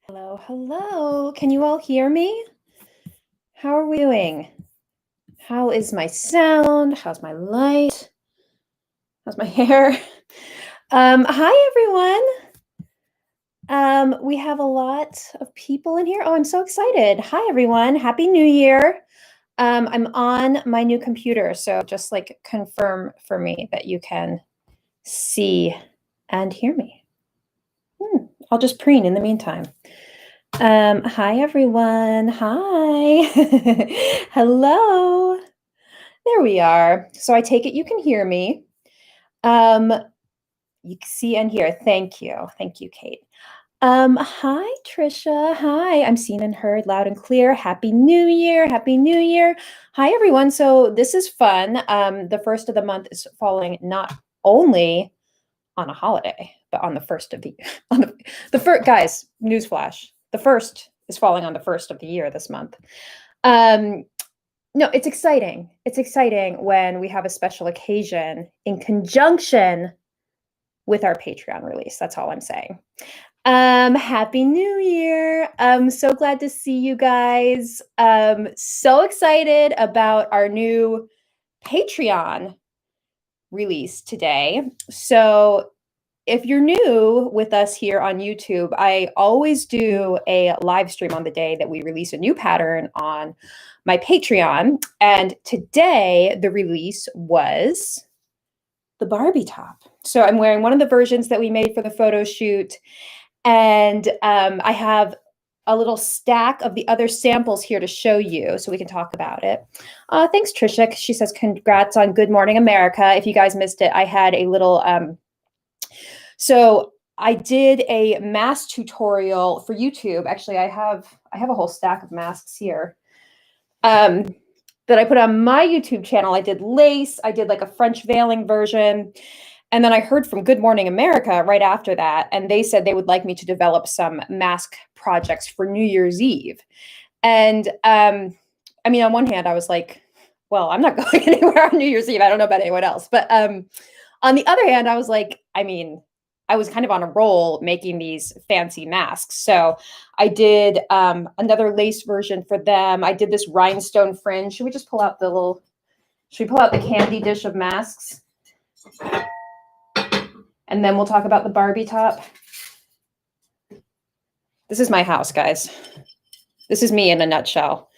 Hello, hello. Can you all hear me? How are we doing? How is my sound? How's my light? How's my hair? Hi everyone. We have a lot of people in here. Oh, I'm so excited. Hi everyone. Happy New Year. I'm on my new computer, so just like confirm for me that you can see and hear me. I'll just preen in the meantime. Hi everyone. Hi. Hello. There we are. So I take it you can hear me. You can see and hear. Thank you. Thank you, Kate. Hi Trisha. Hi. I'm seen and heard loud and clear. Happy New Year. Happy New Year. Hi everyone. So this is fun. The first of the month is falling not only on a holiday, but on the first of the on the first, guys, newsflash. The first is falling on the first of the year this month. No, it's exciting. It's exciting when we have a special occasion in conjunction with our Patreon release. That's all I'm saying. Happy New Year. I'm so glad to see you guys. So excited about our new Patreon release today. So if you're new with us here on YouTube, I always do a live stream on the day that we release a new pattern on my Patreon. And today the release was the Barbie top. So I'm wearing one of the versions that we made for the photo shoot. And I have a little stack of the other samples here to show you so we can talk about it. Thanks, Trisha. She says, congrats on Good Morning America. If you guys missed it, I had a little... So I did a mask tutorial for YouTube. Actually, I have a whole stack of masks here that I put on my YouTube channel. I did lace. I did like a French veiling version. And then I heard from Good Morning America right after that. And they said they would like me to develop some mask projects for New Year's Eve. And I mean, on one hand, I was like, well, I'm not going anywhere on New Year's Eve. I don't know about anyone else. But on the other hand, I was like, I mean, I was kind of on a roll making these fancy masks. So I did another lace version for them. I did this rhinestone fringe. Should we just pull out should we pull out the candy dish of masks? And then we'll talk about the Barbie top. This is my house, guys. This is me in a nutshell.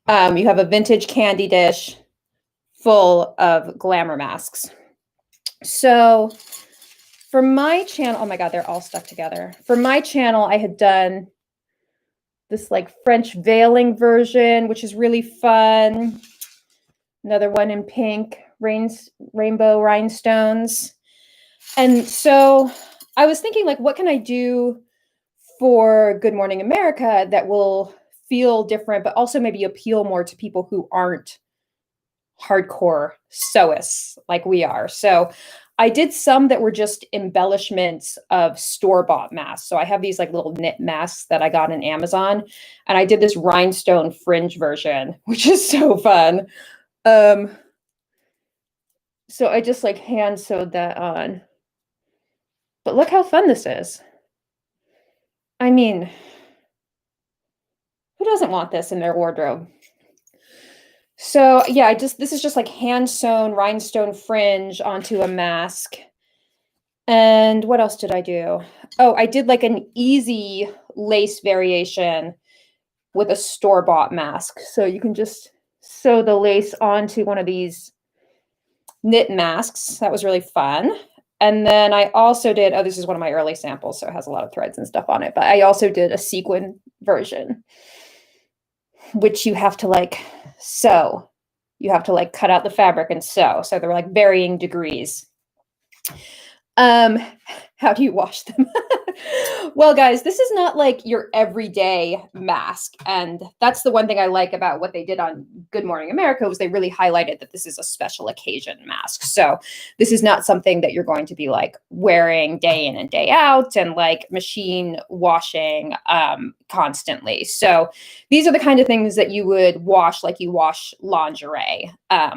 You have a vintage candy dish full of glamour masks. So for my channel, oh my God, they're all stuck together. For my channel, I had done this like French veiling version, which is really fun. Another one in pink, rainbow rhinestones. And so I was thinking, like, what can I do for Good Morning America that will feel different, but also maybe appeal more to people who aren't hardcore sewists like we are. So I did some that were just embellishments of store-bought masks. So I have these like little knit masks that I got on Amazon, and I did this rhinestone fringe version, which is so fun. So I just like hand sewed that on. But look how fun this is. I mean, who doesn't want this in their wardrobe? So yeah, this is just like hand sewn rhinestone fringe onto a mask. And what else did I do? Oh, I did like an easy lace variation with a store-bought mask. So you can just sew the lace onto one of these knit masks. That was really fun. And then I also did, oh, this is one of my early samples, so it has a lot of threads and stuff on it. But I also did a sequin version, which you have to like sew. You have to like cut out the fabric and sew. So there were like varying degrees. How do you wash them? Well, guys, this is not like your everyday mask. And that's the one thing I like about what they did on Good Morning America was they really highlighted that this is a special occasion mask. So this is not something that you're going to be like wearing day in and day out and like machine washing constantly. So these are the kind of things that you would wash like you wash lingerie.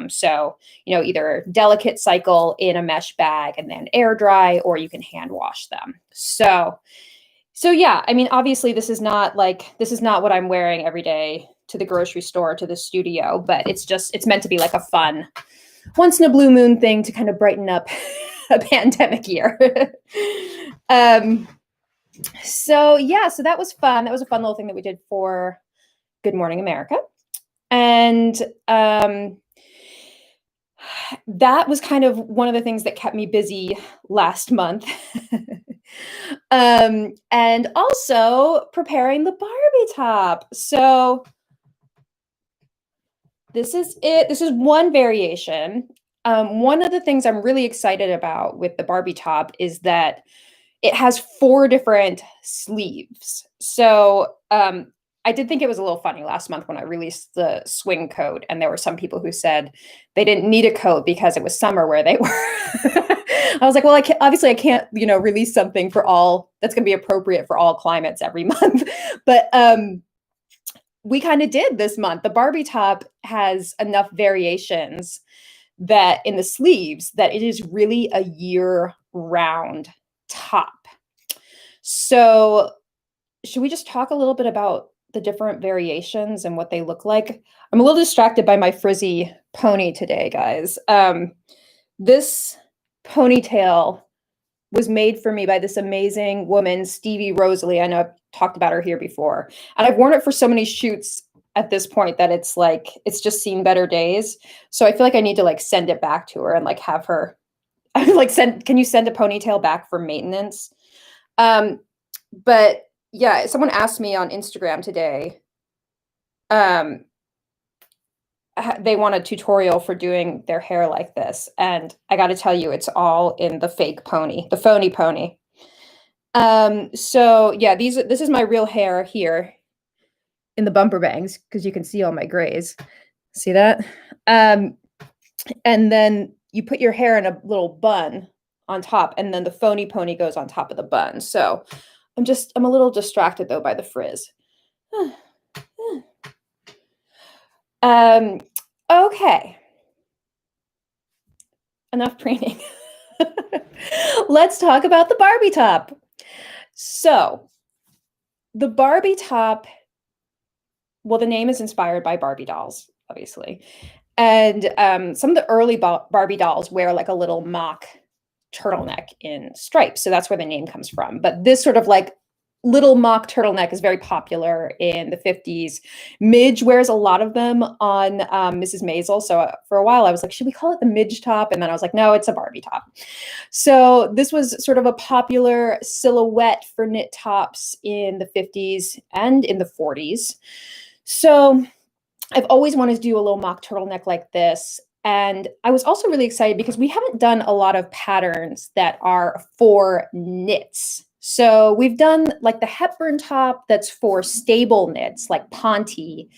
So, you know, either delicate cycle in a mesh bag and then air dry, or you can hand wash them. So So yeah, I mean, obviously this is not what I'm wearing every day to the grocery store, to the studio, but it's meant to be like a fun once in a blue moon thing to kind of brighten up a pandemic year. um, so yeah, so that was fun. That was a fun little thing that we did for Good Morning America. And that was kind of one of the things that kept me busy last month. And also preparing the Barbie top. So this is it. This is one variation. One of the things I'm really excited about with the Barbie top is that it has 4 different sleeves. So, I did think it was a little funny last month when I released the swing coat, and there were some people who said they didn't need a coat because it was summer where they were. I was like, "Well, I can't, release something for all that's gonna be appropriate for all climates every month." But, we kinda did this month. The Barbie top has enough variations that in the sleeves that it is really a year-round top. So, should we just talk a little bit about the different variations and what they look like? I'm a little distracted by my frizzy pony today, guys. This ponytail was made for me by this amazing woman, Stevie Rosalie. I know I've talked about her here before. And I've worn it for so many shoots at this point that it's like it's just seen better days. So I feel like I need to like send it back to her and like have her like send can you send a ponytail back for maintenance? Um, but yeah, someone asked me on Instagram today, um, they want a tutorial for doing their hair like this, and I gotta tell you, it's all in the fake pony, the phony pony. So yeah, this is my real hair here in the bumper bangs because you can see all my grays. See that? Um, and then you put your hair in a little bun on top, and then the phony pony goes on top of the bun. So I'm a little distracted though by the frizz. Um, okay, enough preening. Let's talk about the Barbie top. So, the Barbie top, well, the name is inspired by Barbie dolls, obviously. And some of the early Barbie dolls wear like a little mock turtleneck in stripes. So that's where the name comes from. But this sort of like little mock turtleneck is very popular in the 50s. Midge wears a lot of them on Mrs. Maisel. So for a while I was like, should we call it the Midge top? And then I was like, no, it's a Barbie top. So this was sort of a popular silhouette for knit tops in the 50s and in the 40s. So I've always wanted to do a little mock turtleneck like this. And I was also really excited because we haven't done a lot of patterns that are for knits. So we've done like the Hepburn top that's for stable knits like Ponte,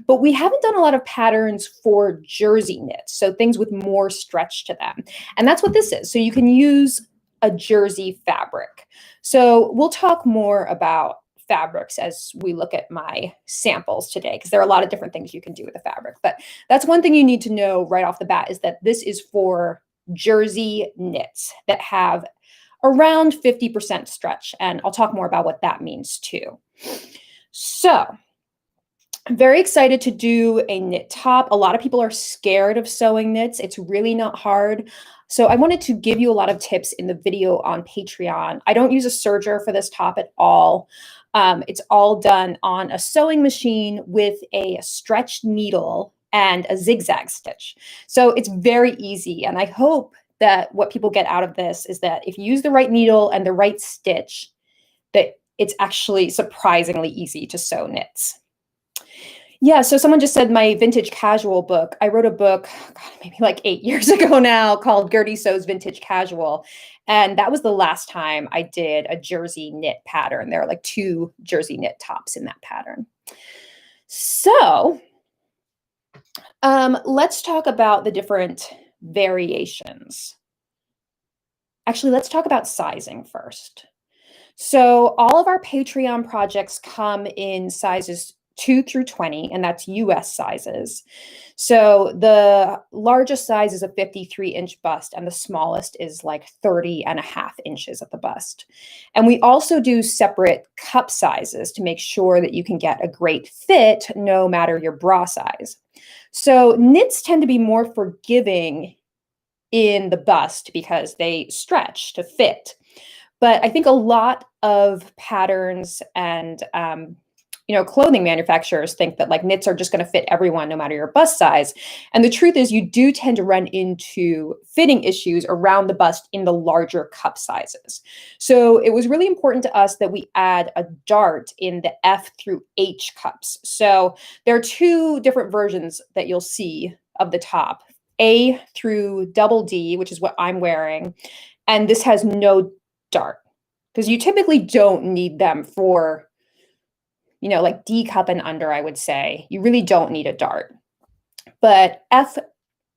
but we haven't done a lot of patterns for jersey knits. So things with more stretch to them. And that's what this is. So you can use a jersey fabric. So we'll talk more about fabrics as we look at my samples today, because there are a lot of different things you can do with the fabric. But that's one thing you need to know right off the bat is that this is for jersey knits that have around 50% stretch. And I'll talk more about what that means too. So I'm very excited to do a knit top. A lot of people are scared of sewing knits. It's really not hard. So I wanted to give you a lot of tips in the video on Patreon. I don't use a serger for this top at all. It's all done on a sewing machine with a stretched needle and a zigzag stitch. So it's very easy. And I hope that what people get out of this is that if you use the right needle and the right stitch, that it's actually surprisingly easy to sew knits. Yeah, so someone just said my vintage casual book. I wrote a book, God, maybe like 8 years ago now, called Gertie Sews Vintage Casual. And that was the last time I did a jersey knit pattern. There are like 2 jersey knit tops in that pattern. So let's talk about the different variations. Actually, let's talk about sizing first. So all of our Patreon projects come in sizes 2 through 20, and that's US sizes. So the largest size is a 53-inch bust, and the smallest is like 30.5 inches at the bust. And we also do separate cup sizes to make sure that you can get a great fit no matter your bra size. So knits tend to be more forgiving in the bust because they stretch to fit. But I think a lot of patterns and clothing manufacturers think that like knits are just going to fit everyone no matter your bust size. And the truth is you do tend to run into fitting issues around the bust in the larger cup sizes. So it was really important to us that we add a dart in the F through H cups. So there are two different versions that you'll see of the top. A through double D, which is what I'm wearing, and this has no dart because you typically don't need them for, like D cup and under, I would say. You really don't need a dart. But F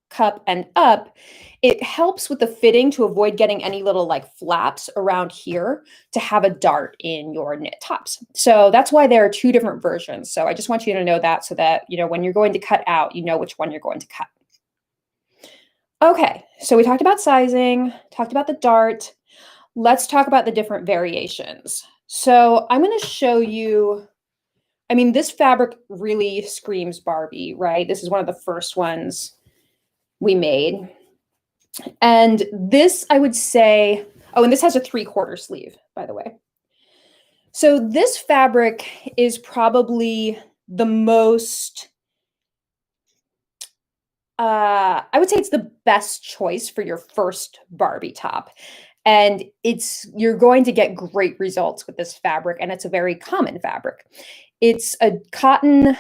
cup and up, it helps with the fitting to avoid getting any little like flaps around here to have a dart in your knit tops. So that's why there are two different versions. So I just want you to know that so that, when you're going to cut out, you know which one you're going to cut. Okay, so we talked about sizing, talked about the dart. Let's talk about the different variations. So I'm going to show you, this fabric really screams Barbie, right? This is one of the first ones we made. And this, I would say, and this has a 3/4 sleeve, by the way. So this fabric is probably the most, I would say it's the best choice for your first Barbie top. And you're going to get great results with this fabric, and it's a very common fabric. It's a cotton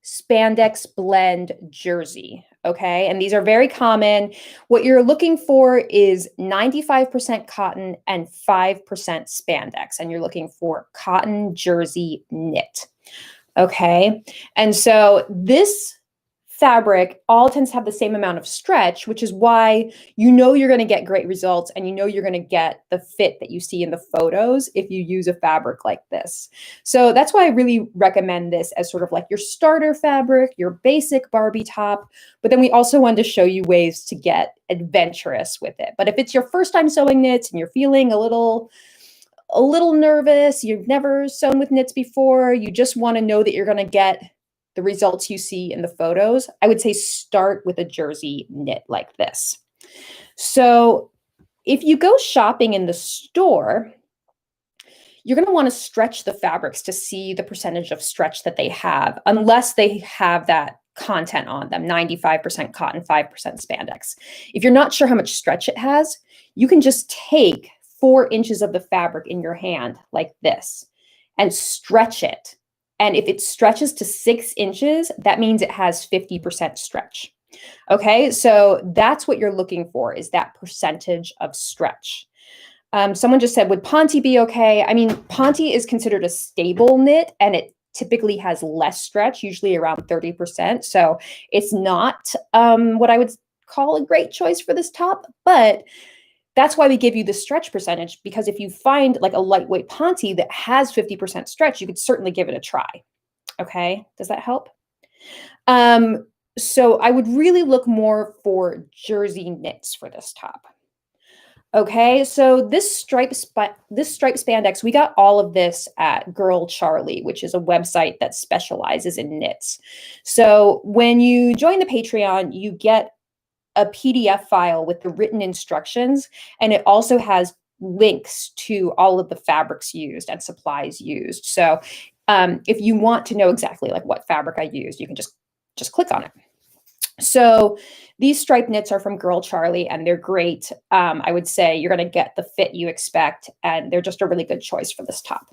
spandex blend jersey, okay? And these are very common. What you're looking for is 95% cotton and 5% spandex, and you're looking for cotton jersey knit, okay? And so this fabric all tends to have the same amount of stretch, which is why you're going to get great results and you're going to get the fit that you see in the photos if you use a fabric like this. So that's why I really recommend this as sort of like your starter fabric, your basic Barbie top. But then we also wanted to show you ways to get adventurous with it. But if it's your first time sewing knits and you're feeling a little nervous, you've never sewn with knits before, you just want to know that you're going to get the results you see in the photos, I would say start with a jersey knit like this. So if you go shopping in the store, you're going to want to stretch the fabrics to see the percentage of stretch that they have, unless they have that content on them, 95% cotton, 5% spandex. If you're not sure how much stretch it has, you can just take 4 inches of the fabric in your hand like this and stretch it. And if it stretches to 6 inches, that means it has 50% stretch. Okay, so that's what you're looking for, is that percentage of stretch. Someone just said, would Ponte be okay? Ponte is considered a stable knit, and it typically has less stretch, usually around 30%. So it's not what I would call a great choice for this top, but that's why we give you the stretch percentage, because if you find like a lightweight Ponte that has 50% stretch, you could certainly give it a try. Okay, does that help? So I would really look more for jersey knits for this top. Okay, so this stripe spandex, we got all of this at Girl Charlie, which is a website that specializes in knits. So when you join the Patreon, you get a PDF file with the written instructions, and it also has links to all of the fabrics used and supplies used. So if you want to know exactly like what fabric I used, you can just click on it. So these stripe knits are from Girl Charlie, and they're great. I would say you're going to get the fit you expect, and they're just a really good choice for this top.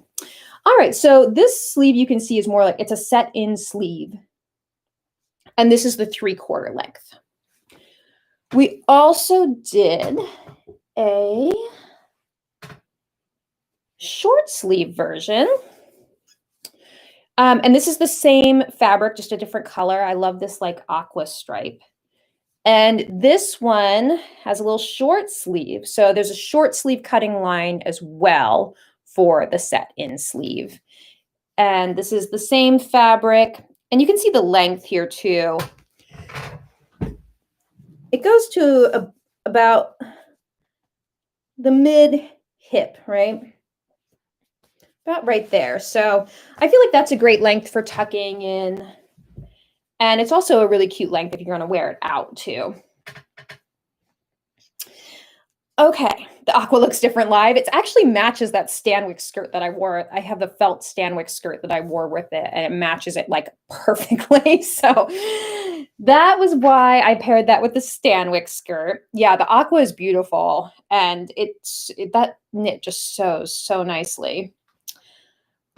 All right, so this sleeve you can see is more like it's a set-in sleeve, and this is the 3/4 length. We also did a short sleeve version. And this is the same fabric, just a different color. I love this like aqua stripe. And this one has a little short sleeve. So there's a short sleeve cutting line as well for the set-in sleeve. And this is the same fabric. And you can see the length here too. It goes to about the mid hip, right? About right there. So I feel like that's a great length for tucking in. And it's also a really cute length if you're going to wear it out too. Okay, the aqua looks different live. It actually matches that Stanwyck skirt that I wore. I have the felt Stanwyck skirt that I wore with it, and it matches it like perfectly. So that was why I paired that with the Stanwyck skirt. Yeah, the aqua is beautiful, and that knit just sews so nicely.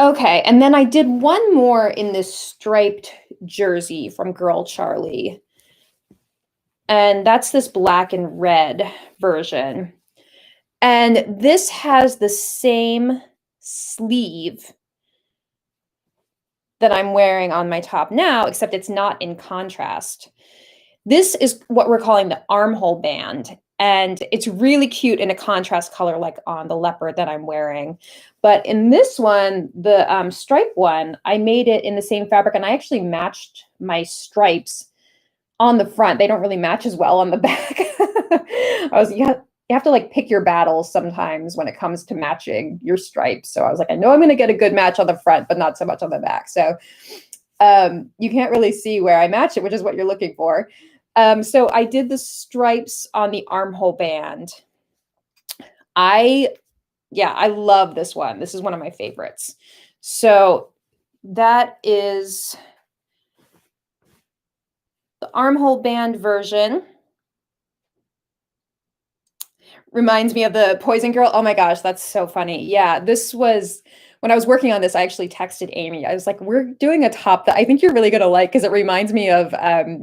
Okay, and then I did one more in this striped jersey from Girl Charlie. And that's this black and red version. And this has the same sleeve that I'm wearing on my top now, except it's not in contrast. This is what we're calling the armhole band. And it's really cute in a contrast color like on the leopard that I'm wearing. But in this one, the stripe one, I made it in the same fabric, and I actually matched my stripes on the front. They don't really match as well on the back. You have to like pick your battles sometimes when it comes to matching your stripes. So I was like, I know I'm going to get a good match on the front, but not so much on the back. So you can't really see where I match it, which is what you're looking for. So I did the stripes on the armhole band. I love this one. This is one of my favorites. So that is the armhole band version. Reminds me of the Poison Girl. Oh my gosh, that's so funny. Yeah, this was, when I was working on this, I actually texted Amy. I was like, we're doing a top that I think you're really going to like because it reminds me of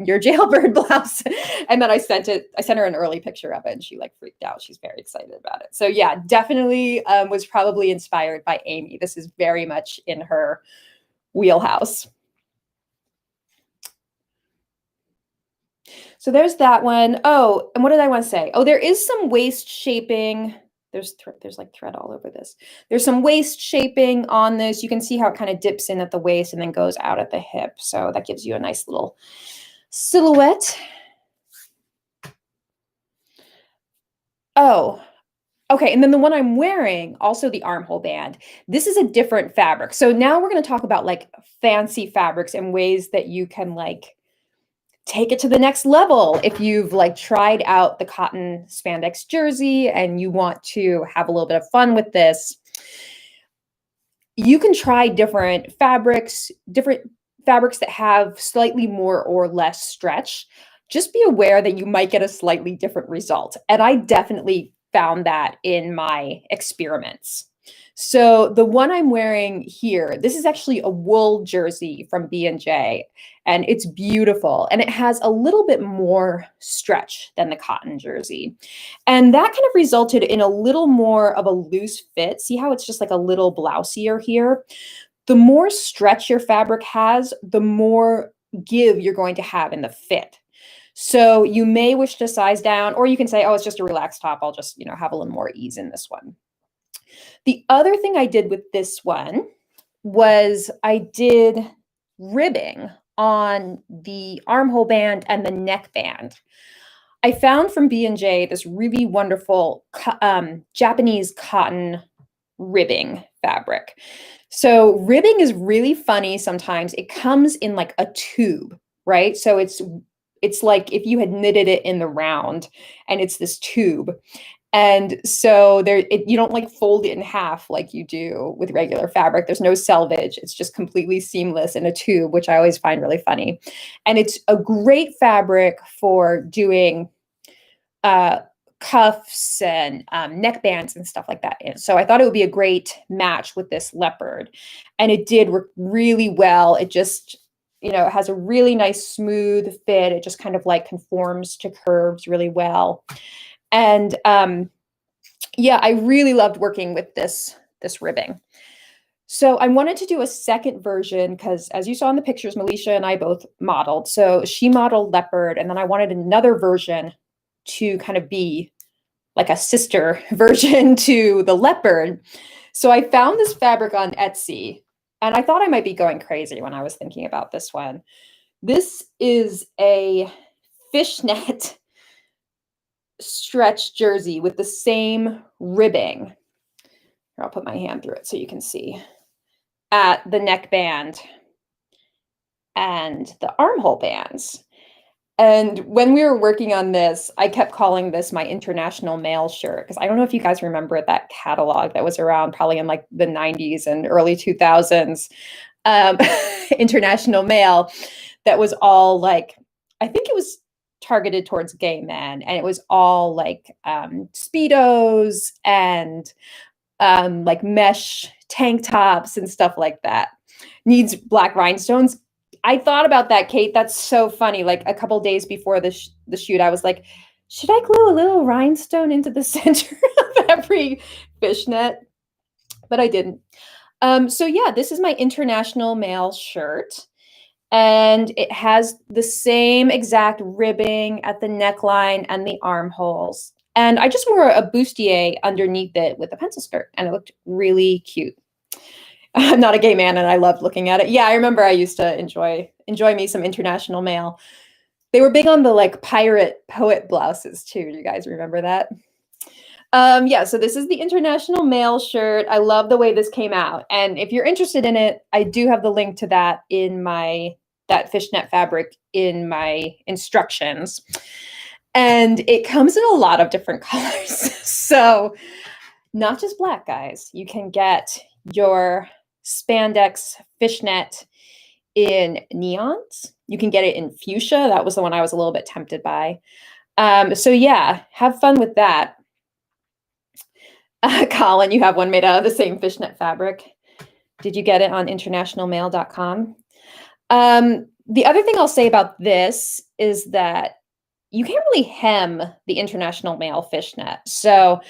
your jailbird blouse. And then I sent her an early picture of it, and she like freaked out. She's very excited about it. So yeah, definitely was probably inspired by Amy. This is very much in her wheelhouse. So there's that one. Oh, and what did I want to say? Oh, there is some waist shaping. There's like thread all over this. There's some waist shaping on this. You can see how it kind of dips in at the waist and then goes out at the hip. So that gives you a nice little silhouette. Oh, okay. And then the one I'm wearing, also the armhole band. This is a different fabric. So now we're going to talk about like fancy fabrics and ways that you can like take it to the next level. If you've like tried out the cotton spandex jersey and you want to have a little bit of fun with this, you can try different fabrics that have slightly more or less stretch. Just be aware that you might get a slightly different result. And I definitely found that in my experiments. So the one I'm wearing here, this is actually a wool jersey from B&J, and it's beautiful. And it has a little bit more stretch than the cotton jersey. And that kind of resulted in a little more of a loose fit. See how it's just like a little blousier here? The more stretch your fabric has, the more give you're going to have in the fit. So you may wish to size down, or you can say, oh, it's just a relaxed top. I'll just, have a little more ease in this one. The other thing I did with this one was I did ribbing on the armhole band and the neck band. I found from B&J this really wonderful Japanese cotton ribbing fabric. So ribbing is really funny sometimes. It comes in like a tube, right? So it's like if you had knitted it in the round, and it's this tube. And so you don't like fold it in half like you do with regular fabric. There's no selvage. It's just completely seamless in a tube, which I always find really funny. And it's a great fabric for doing cuffs and neck bands and stuff like that. And so I thought it would be a great match with this leopard. And it did work really well. It just, it has a really nice smooth fit. It just kind of like conforms to curves really well. And I really loved working with this ribbing. So I wanted to do a second version because, as you saw in the pictures, Melisha and I both modeled. So she modeled leopard, and then I wanted another version to kind of be like a sister version to the leopard. So I found this fabric on Etsy. And I thought I might be going crazy when I was thinking about this one. This is a fishnet stretch jersey with the same ribbing. Here, I'll put my hand through it so you can see. At the neckband and the armhole bands. And when we were working on this, I kept calling this my international mail shirt because I don't know if you guys remember that catalog that was around probably in like the 90s and early 2000s. Um, international mail that was all like, I think it was targeted towards gay men, and it was all like Speedos and like mesh tank tops and stuff like that. Needs black rhinestones. I thought about that, Kate. That's so funny. Like a couple days before the shoot, I was like, should I glue a little rhinestone into the center of every fishnet? But I didn't. So yeah, this is my international mail shirt. And it has the same exact ribbing at the neckline and the armholes. And I just wore a bustier underneath it with a pencil skirt, and it looked really cute. I'm not a gay man, and I loved looking at it. Yeah, I remember I used to enjoy me some international mail. They were big on the like pirate poet blouses too. Do you guys remember that? Yeah, so this is the international mail shirt. I love the way this came out. And if you're interested in it, I do have the link to that in that fishnet fabric in my instructions. And it comes in a lot of different colors. So not just black, guys. You can get your spandex fishnet in neons. You can get it in fuchsia. That was the one I was a little bit tempted by. So yeah, have fun with that. Colin, you have one made out of the same fishnet fabric. Did you get it on internationalmail.com? The other thing I'll say about this is that you can't really hem the international mail fishnet. So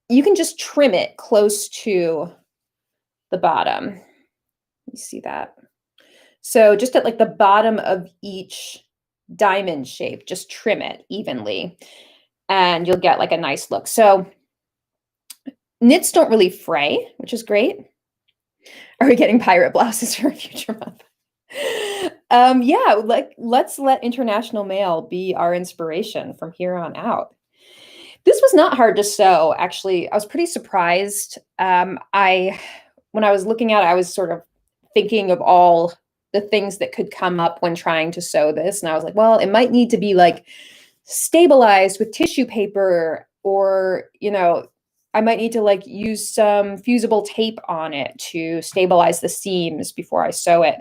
you can just trim it close to the bottom. You see that? So just at like the bottom of each diamond shape, just trim it evenly and you'll get like a nice look. So knits don't really fray, which is great. Are we getting pirate blouses for a future month? Yeah, like let's let international mail be our inspiration from here on out. This was not hard to sew, actually. I was pretty surprised. When I was looking at it, I was sort of thinking of all the things that could come up when trying to sew this. And I was like, well, it might need to be like stabilized with tissue paper, or, I might need to like use some fusible tape on it to stabilize the seams before I sew it.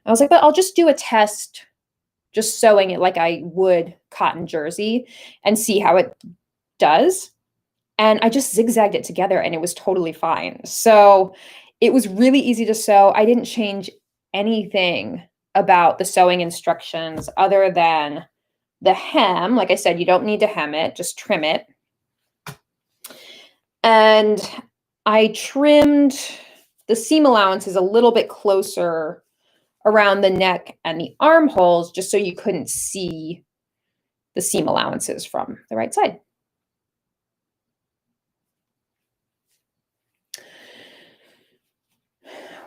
I was like, but I'll just do a test, just sewing it like I would cotton jersey and see how it does. And I just zigzagged it together and it was totally fine. So it was really easy to sew. I didn't change anything about the sewing instructions other than the hem. Like I said, you don't need to hem it, just trim it. And I trimmed the seam allowances a little bit closer around the neck and the armholes, just so you couldn't see the seam allowances from the right side.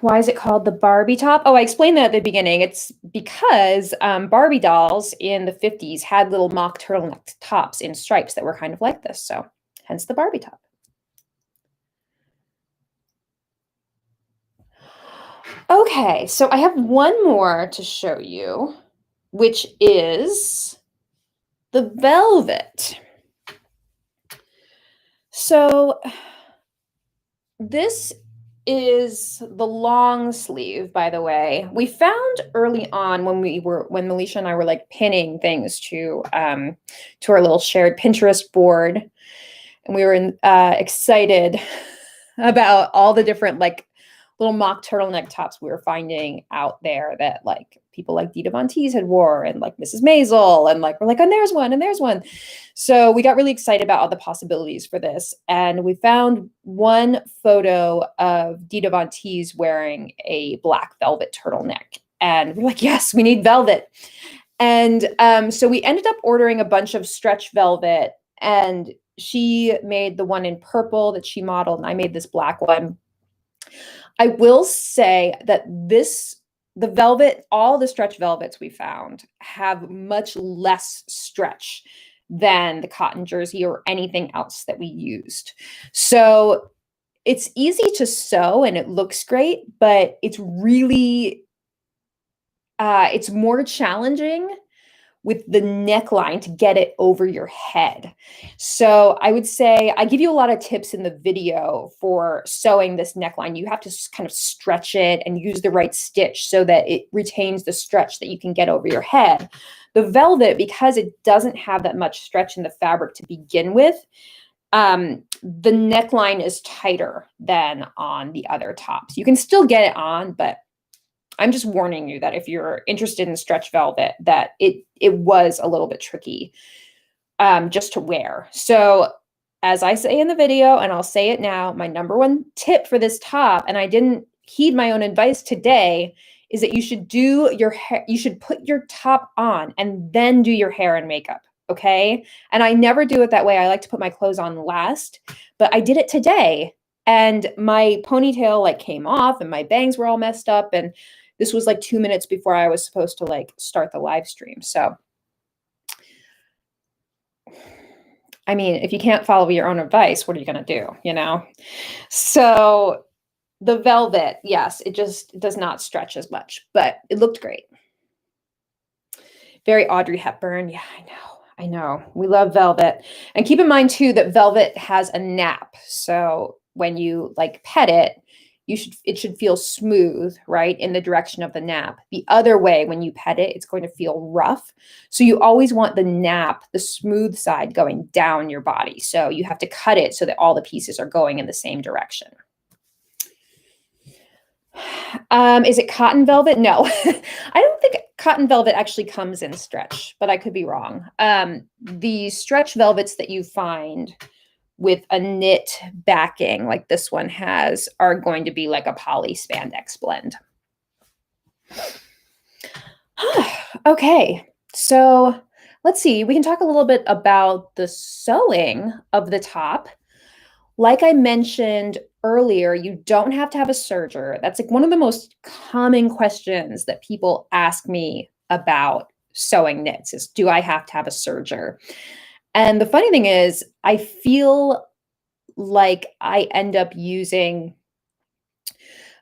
Why is it called the Barbie top? Oh, I explained that at the beginning. It's because Barbie dolls in the 50s had little mock turtleneck tops in stripes that were kind of like this. So hence the Barbie top. Okay, so I have one more to show you, which is the velvet. So this is the long sleeve, by the way. We found early on when Melisha and I were like pinning things to our little shared Pinterest board, and we were excited about all the different like little mock turtleneck tops we were finding out there that like people like Dita Von Teese had wore, and like Mrs. Maisel, and like we're like, and there's one, and there's one. So we got really excited about all the possibilities for this, and we found one photo of Dita Von Teese wearing a black velvet turtleneck, and we're like, yes, we need velvet. And so we ended up ordering a bunch of stretch velvet, and she made the one in purple that she modeled, and I made this black one. I will say that the velvet, all the stretch velvets we found have much less stretch than the cotton jersey or anything else that we used. So it's easy to sew and it looks great, but it's really it's more challenging with the neckline to get it over your head. So I would say I give you a lot of tips in the video for sewing this neckline. You have to kind of stretch it and use the right stitch so that it retains the stretch that you can get over your head. The velvet, because it doesn't have that much stretch in the fabric to begin with, the neckline is tighter than on the other tops. You can still get it on, but I'm just warning you that if you're interested in stretch velvet, that it was a little bit tricky just to wear. So as I say in the video, and I'll say it now, my number one tip for this top, and I didn't heed my own advice today, is that you should do your hair, you should put your top on and then do your hair and makeup. Okay. And I never do it that way. I like to put my clothes on last, but I did it today. And my ponytail like came off and my bangs were all messed up. And this was like 2 minutes before I was supposed to like start the live stream. So, I mean, if you can't follow your own advice, what are you going to do? You know? So the velvet, yes, it just does not stretch as much, but it looked great. Very Audrey Hepburn. Yeah, I know. I know. We love velvet. And keep in mind too that velvet has a nap. So when you like pet it, it should feel smooth, right, in the direction of the nap. The other way, when you pet it, it's going to feel rough. So you always want the nap, the smooth side, going down your body. So you have to cut it so that all the pieces are going in the same direction. Is it cotton velvet? No, I don't think cotton velvet actually comes in stretch, but I could be wrong. The stretch velvets that you find with a knit backing like this one has are going to be like a poly spandex blend. Okay, so let's see. We can talk a little bit about the sewing of the top. Like I mentioned earlier, you don't have to have a serger. That's like one of the most common questions that people ask me about sewing knits is, do I have to have a serger? And the funny thing is, I feel like I end up using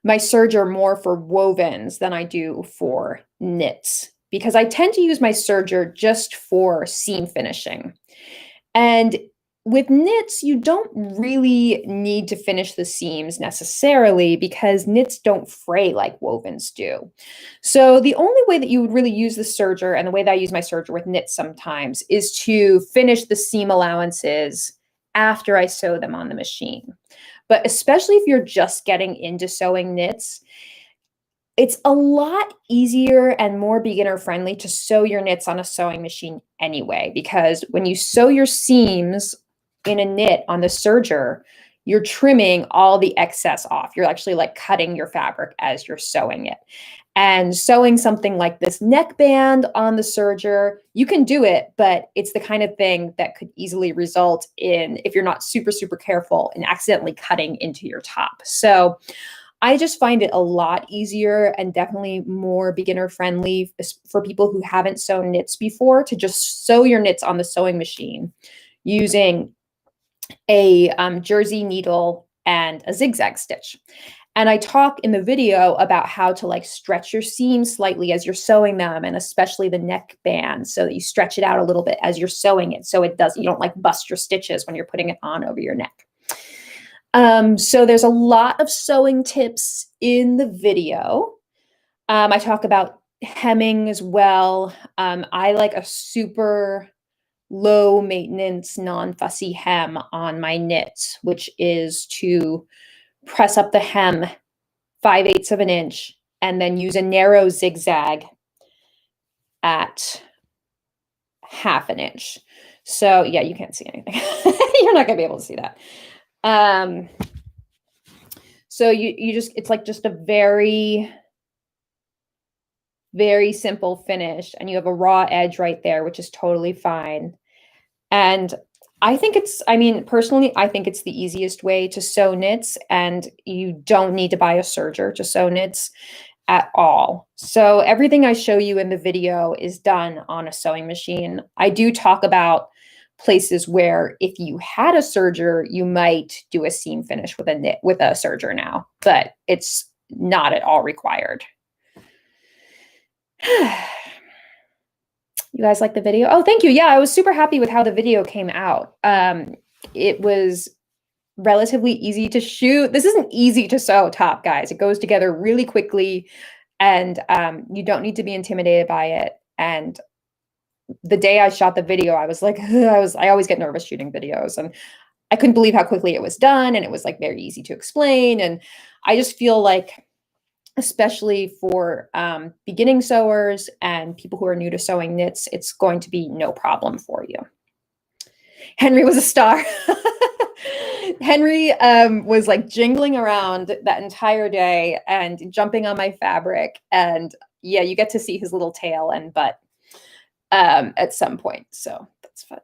my serger more for wovens than I do for knits because I tend to use my serger just for seam finishing. And with knits, you don't really need to finish the seams necessarily because knits don't fray like wovens do. So the only way that you would really use the serger, and the way that I use my serger with knits sometimes, is to finish the seam allowances after I sew them on the machine. But especially if you're just getting into sewing knits, it's a lot easier and more beginner friendly to sew your knits on a sewing machine anyway, because when you sew your seams in a knit on the serger, you're trimming all the excess off. You're actually like cutting your fabric as you're sewing it. And sewing something like this neckband on the serger, you can do it, but it's the kind of thing that could easily result in, if you're not super, super careful, in accidentally cutting into your top. So I just find it a lot easier and definitely more beginner friendly for people who haven't sewn knits before to just sew your knits on the sewing machine using a jersey needle and a zigzag stitch. And I talk in the video about how to like stretch your seams slightly as you're sewing them, and especially the neck band, so that you stretch it out a little bit as you're sewing it, so you don't like bust your stitches when you're putting it on over your neck. So there's a lot of sewing tips in the video. I talk about hemming as well. I like a super low maintenance, non-fussy hem on my knits, which is to press up the hem 5/8 of an inch and then use a narrow zigzag at 1/2 an inch. So yeah, you can't see anything. You're not gonna be able to see that. So you just, it's like just a very, very simple finish, and you have a raw edge right there, which is totally fine. And I mean, personally, I think it's the easiest way to sew knits, and you don't need to buy a serger to sew knits at all. So everything I show you in the video is done on a sewing machine. I do talk about places where if you had a serger, you might do a seam finish with a knit with a serger now, but it's not at all required. You guys like the video? Oh, thank you. Yeah, I was super happy with how the video came out. It was relatively easy to shoot. This isn't easy to sew top, guys. It goes together really quickly, and you don't need to be intimidated by it. And the day I shot the video, I was like, I always get nervous shooting videos, and I couldn't believe how quickly it was done, and it was like very easy to explain. And I just feel like, especially for beginning sewers and people who are new to sewing knits, it's going to be no problem for you. Henry was a star. Henry was like jingling around that entire day and jumping on my fabric. And yeah, you get to see his little tail and butt at some point. So that's fun.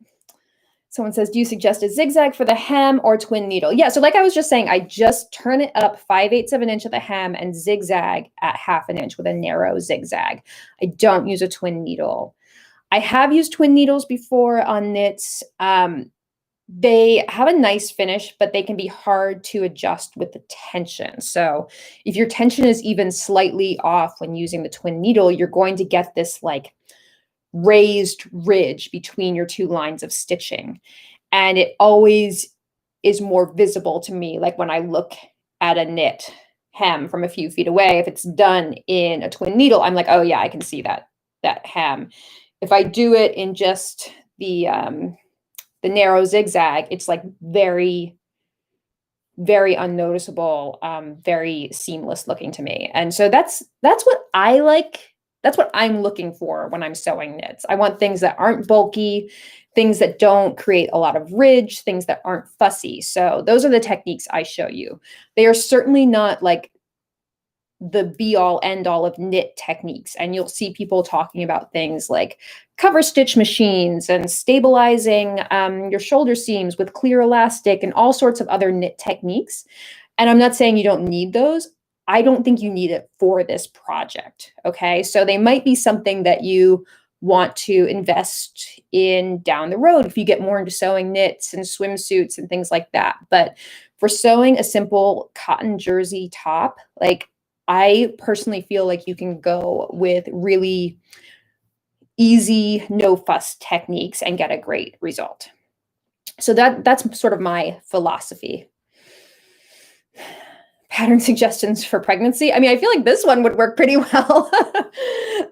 Someone says, do you suggest a zigzag for the hem or twin needle? Yeah, so like I was just saying, I just turn it up 5/8 of an inch at the hem and zigzag at 1/2 an inch with a narrow zigzag. I don't use a twin needle. I have used twin needles before on knits. They have a nice finish, but they can be hard to adjust with the tension. So if your tension is even slightly off when using the twin needle, you're going to get this like raised ridge between your two lines of stitching. And it always is more visible to me. Like when I look at a knit hem from a few feet away, if it's done in a twin needle, I'm like, oh yeah, I can see that hem. If I do it in just the narrow zigzag, it's like very, very unnoticeable, very seamless looking to me. And so that's what I like. That's what I'm looking for when I'm sewing knits. I want things that aren't bulky, things that don't create a lot of ridge, things that aren't fussy. So those are the techniques I show you. They are certainly not like the be all end all of knit techniques. And you'll see people talking about things like cover stitch machines and stabilizing your shoulder seams with clear elastic and all sorts of other knit techniques. And I'm not saying you don't need those. I don't think you need it for this project. Okay. So they might be something that you want to invest in down the road if you get more into sewing knits and swimsuits and things like that. But for sewing a simple cotton jersey top, like I personally feel like you can go with really easy, no fuss techniques and get a great result. So that's sort of my philosophy. Pattern suggestions for pregnancy. I mean, I feel like this one would work pretty well.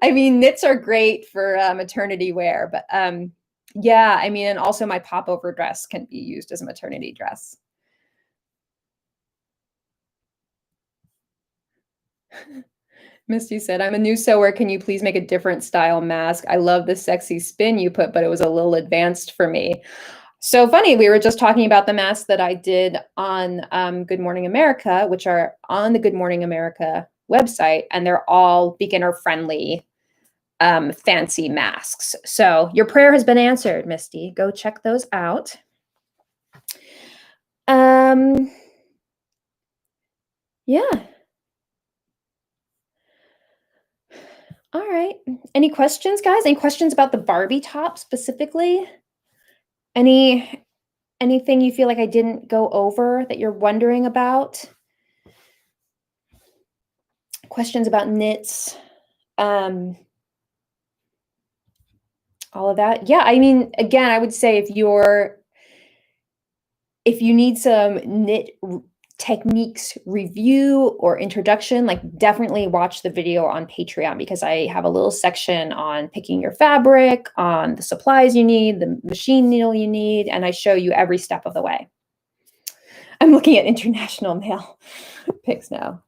I mean, knits are great for maternity wear, but yeah, I mean, and also my popover dress can be used as a maternity dress. Misty said, I'm a new sewer. Can you please make a different style mask? I love the sexy spin you put, but it was a little advanced for me. So funny, we were just talking about the masks that I did on Good Morning America, which are on the Good Morning America website, and they're all beginner-friendly, fancy masks. So your prayer has been answered, Misty. Go check those out. Yeah. All right. Any questions, guys? Any questions about the Barbie top specifically? Anything you feel like I didn't go over that you're wondering about? Questions about knits? All of that? Yeah, I mean, again, I would say if you need some knit techniques review or introduction, like definitely watch the video on Patreon, because I have a little section on picking your fabric, on the supplies you need, the machine needle you need, and I show you every step of the way. I'm looking at international mail pics now.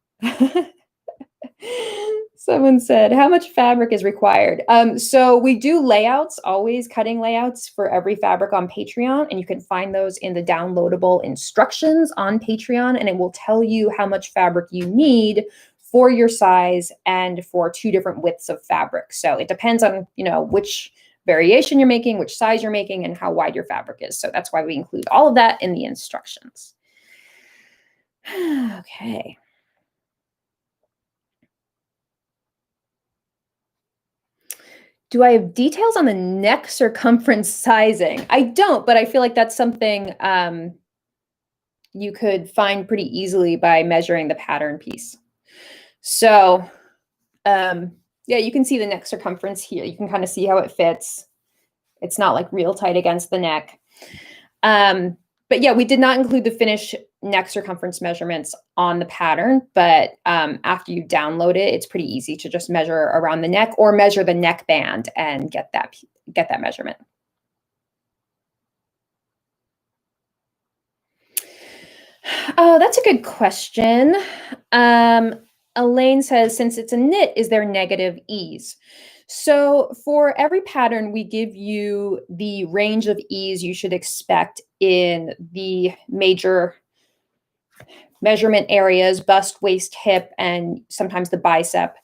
Someone said, how much fabric is required? So we do layouts, always cutting layouts for every fabric on Patreon, and you can find those in the downloadable instructions on Patreon, and it will tell you how much fabric you need for your size and for 2 different widths of fabric. So it depends on, which variation you're making, which size you're making, and how wide your fabric is. So that's why we include all of that in the instructions. Okay. Do I have details on the neck circumference sizing? I don't, but I feel like that's something you could find pretty easily by measuring the pattern piece. So yeah, you can see the neck circumference here. You can kind of see how it fits. It's not like real tight against the neck. But yeah, we did not include the finished neck circumference measurements on the pattern, but after you download it, it's pretty easy to just measure around the neck or measure the neck band and get that measurement. Oh, that's a good question. Elaine says, since it's a knit, is there negative ease? So for every pattern, we give you the range of ease you should expect in the major measurement areas, bust, waist, hip, and sometimes the bicep.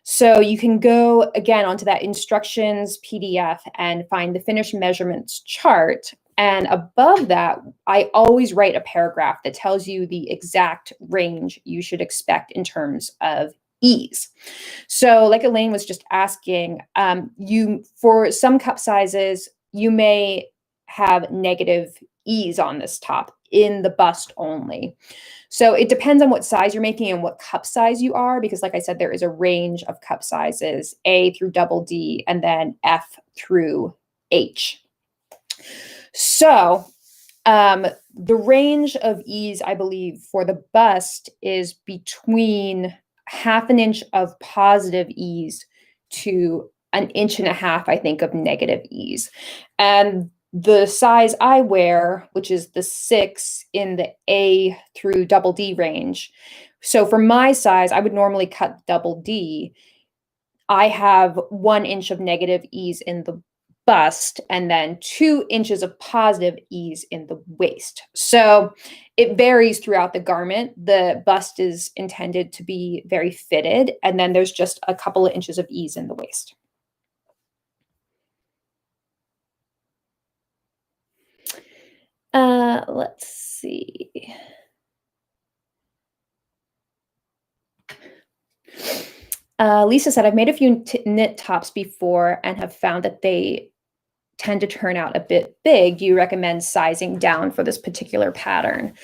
So you can go again onto that instructions PDF and find the finished measurements chart. And above that, I always write a paragraph that tells you the exact range you should expect in terms of ease. So like Elaine was just asking, for some cup sizes, you may have negative ease on this top in the bust only. So it depends on what size you're making and what cup size you are, because like I said, there is a range of cup sizes, A through double D, and then F through H. So the range of ease, I believe, for the bust is between 1/2 inch of positive ease to 1.5 inches, I think, of negative ease. And the size I wear, which is the 6 in the A through double D range. So for my size, I would normally cut double D. I have 1 inch of negative ease in the bust and then 2 inches of positive ease in the waist. So it varies throughout the garment. The bust is intended to be very fitted, and then there's just a couple of inches of ease in the waist. Let's see. Lisa said, I've made a few knit tops before and have found that they tend to turn out a bit big. Do you recommend sizing down for this particular pattern?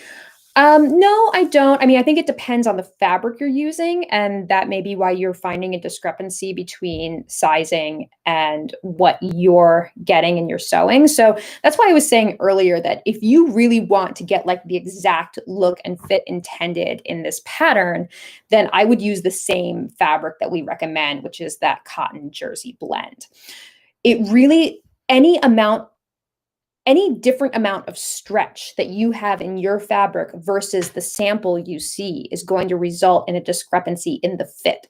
No, I don't. I mean, I think it depends on the fabric you're using, and that may be why you're finding a discrepancy between sizing and what you're getting in your sewing. So that's why I was saying earlier that if you really want to get like the exact look and fit intended in this pattern, then I would use the same fabric that we recommend, which is that cotton jersey blend. It really, any different amount of stretch that you have in your fabric versus the sample you see is going to result in a discrepancy in the fit.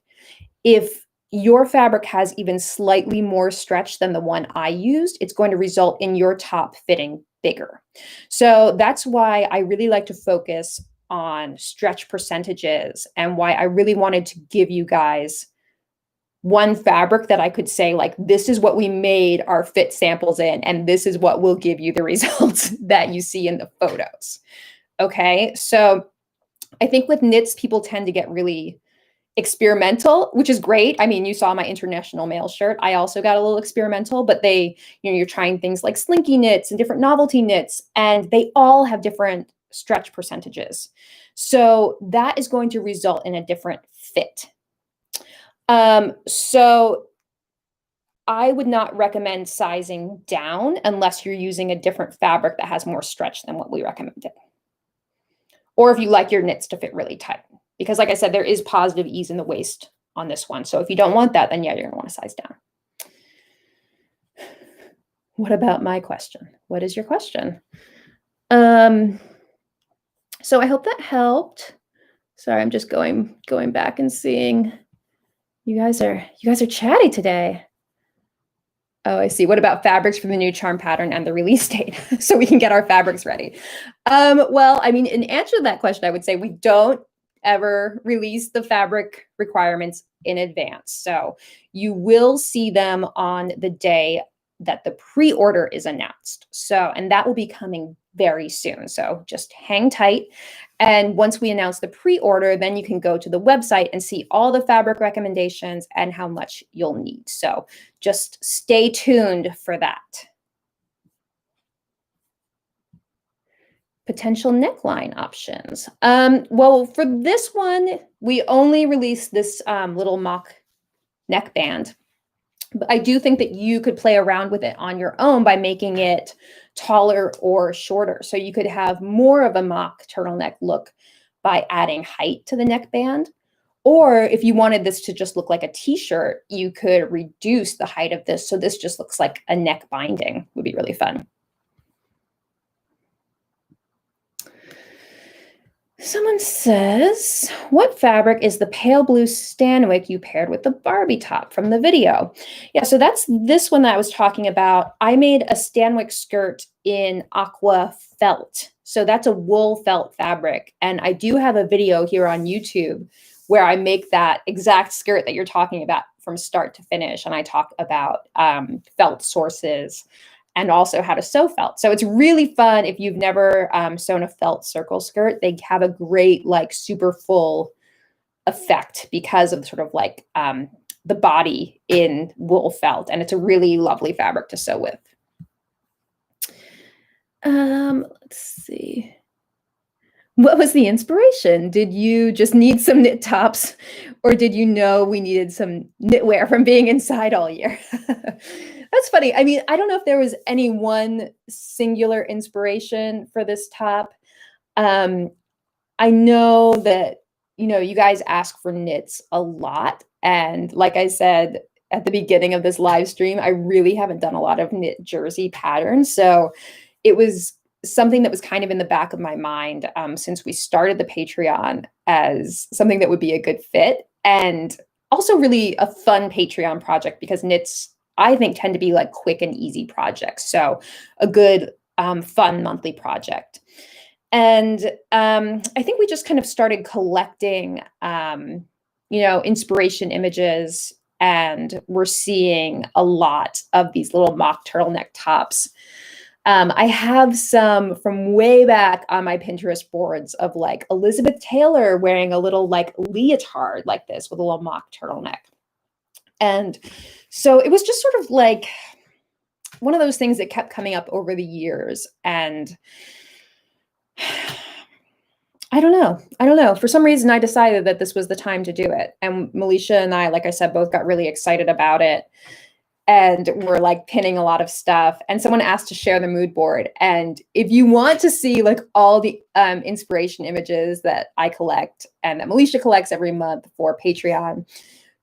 If your fabric has even slightly more stretch than the one I used, it's going to result in your top fitting bigger. So that's why I really like to focus on stretch percentages and why I really wanted to give you guys one fabric that I could say, like, this is what we made our fit samples in, and this is what will give you the results that you see in the photos. Okay, so I think with knits, people tend to get really experimental, which is great. I mean, you saw my international mail shirt. I also got a little experimental, but you're trying things like slinky knits and different novelty knits, and they all have different stretch percentages. So that is going to result in a different fit. So I would not recommend sizing down unless you're using a different fabric that has more stretch than what we recommended. Or if you like your knits to fit really tight. Because like I said, there is positive ease in the waist on this one. So if you don't want that, then yeah, you're gonna want to size down. What about my question? What is your question? So I hope that helped. Sorry, I'm just going back and seeing. You guys are chatty today. Oh, I see. What about fabrics for the new charm pattern and the release date? So we can get our fabrics ready. Well, I mean, in answer to that question, I would say we don't ever release the fabric requirements in advance. So you will see them on the day that the pre-order is announced. So, and that will be coming very soon. So just hang tight. And once we announce the pre-order, then you can go to the website and see all the fabric recommendations and how much you'll need. So just stay tuned for that. Potential neckline options. Well, for this one, we only released this little mock neckband. But I do think that you could play around with it on your own by making it taller or shorter. So you could have more of a mock turtleneck look by adding height to the neckband. Or if you wanted this to just look like a t-shirt, you could reduce the height of this. So this just looks like a neck binding. Would be really fun. Someone says, what fabric is the pale blue Stanwick you paired with the Barbie top from the video? Yeah, so that's this one that I was talking about. I made a Stanwick skirt in aqua felt. So that's a wool felt fabric. And I do have a video here on YouTube where I make that exact skirt that you're talking about from start to finish. And I talk about felt sources and also how to sew felt. So it's really fun if you've never sewn a felt circle skirt. They have a great, like, super full effect because of sort of like the body in wool felt. And it's a really lovely fabric to sew with. Let's see. What was the inspiration? Did you just need some knit tops, or did you know we needed some knitwear from being inside all year? That's funny. I mean, I don't know if there was any one singular inspiration for this top. I know that, you know, you guys ask for knits a lot. And like I said at the beginning of this live stream, I really haven't done a lot of knit jersey patterns. So it was something that was kind of in the back of my mind since we started the Patreon as something that would be a good fit. And also really a fun Patreon project because knits, I think, tend to be like quick and easy projects. So a good, fun monthly project. And I think we just kind of started collecting, you know, inspiration images, and we're seeing a lot of these little mock turtleneck tops. I have some from way back on my Pinterest boards of like Elizabeth Taylor wearing a little like leotard like this with a little mock turtleneck. And so it was just sort of like one of those things that kept coming up over the years. And I don't know. For some reason, I decided that this was the time to do it. And Melisha and I, like I said, both got really excited about it. And we're like pinning a lot of stuff. And someone asked to share the mood board. And if you want to see like all the inspiration images that I collect and that Melisha collects every month for Patreon,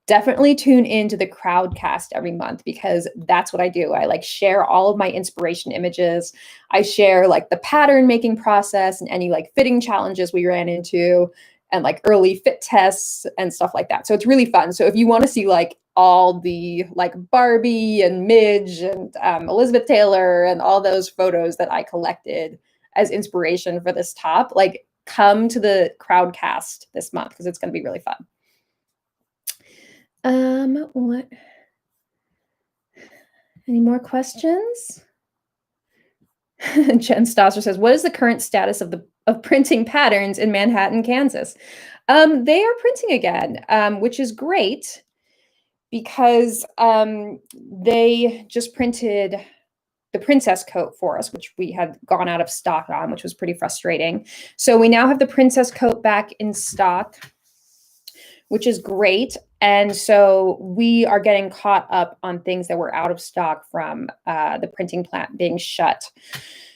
definitely tune into the Crowdcast every month, because that's what I do. I like share all of my inspiration images. I share like the pattern making process and any like fitting challenges we ran into and like early fit tests and stuff like that. So it's really fun. So if you want to see like all the like Barbie and Midge and Elizabeth Taylor and all those photos that I collected as inspiration for this top, like come to the Crowdcast this month because it's going to be really fun. What? Any more questions? Jen Stosser says, what is the current status of printing patterns in Manhattan, Kansas? They are printing again, which is great because they just printed the princess coat for us, which we had gone out of stock on, which was pretty frustrating. So we now have the princess coat back in stock, which is great. And so we are getting caught up on things that were out of stock from the printing plant being shut.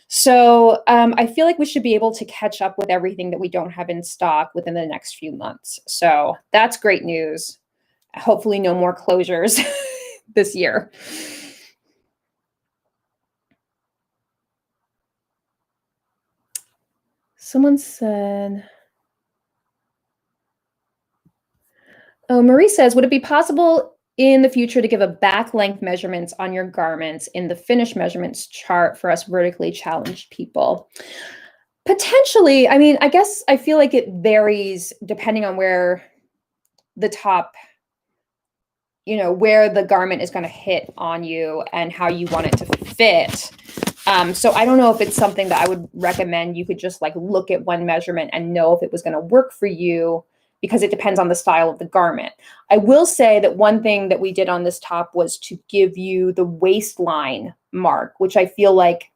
So I feel like we should be able to catch up with everything that we don't have in stock within the next few months. So that's great news. Hopefully no more closures this year. Someone said... Oh, Marie says, would it be possible in the future to give a back length measurements on your garments in the finish measurements chart for us vertically challenged people? Potentially. I mean, I guess I feel like it varies depending on where the top, where the garment is going to hit on you and how you want it to fit. So I don't know if it's something that I would recommend. You could just like look at one measurement and know if it was going to work for you, because it depends on the style of the garment. I will say that one thing that we did on this top was to give you the waistline mark, which I feel like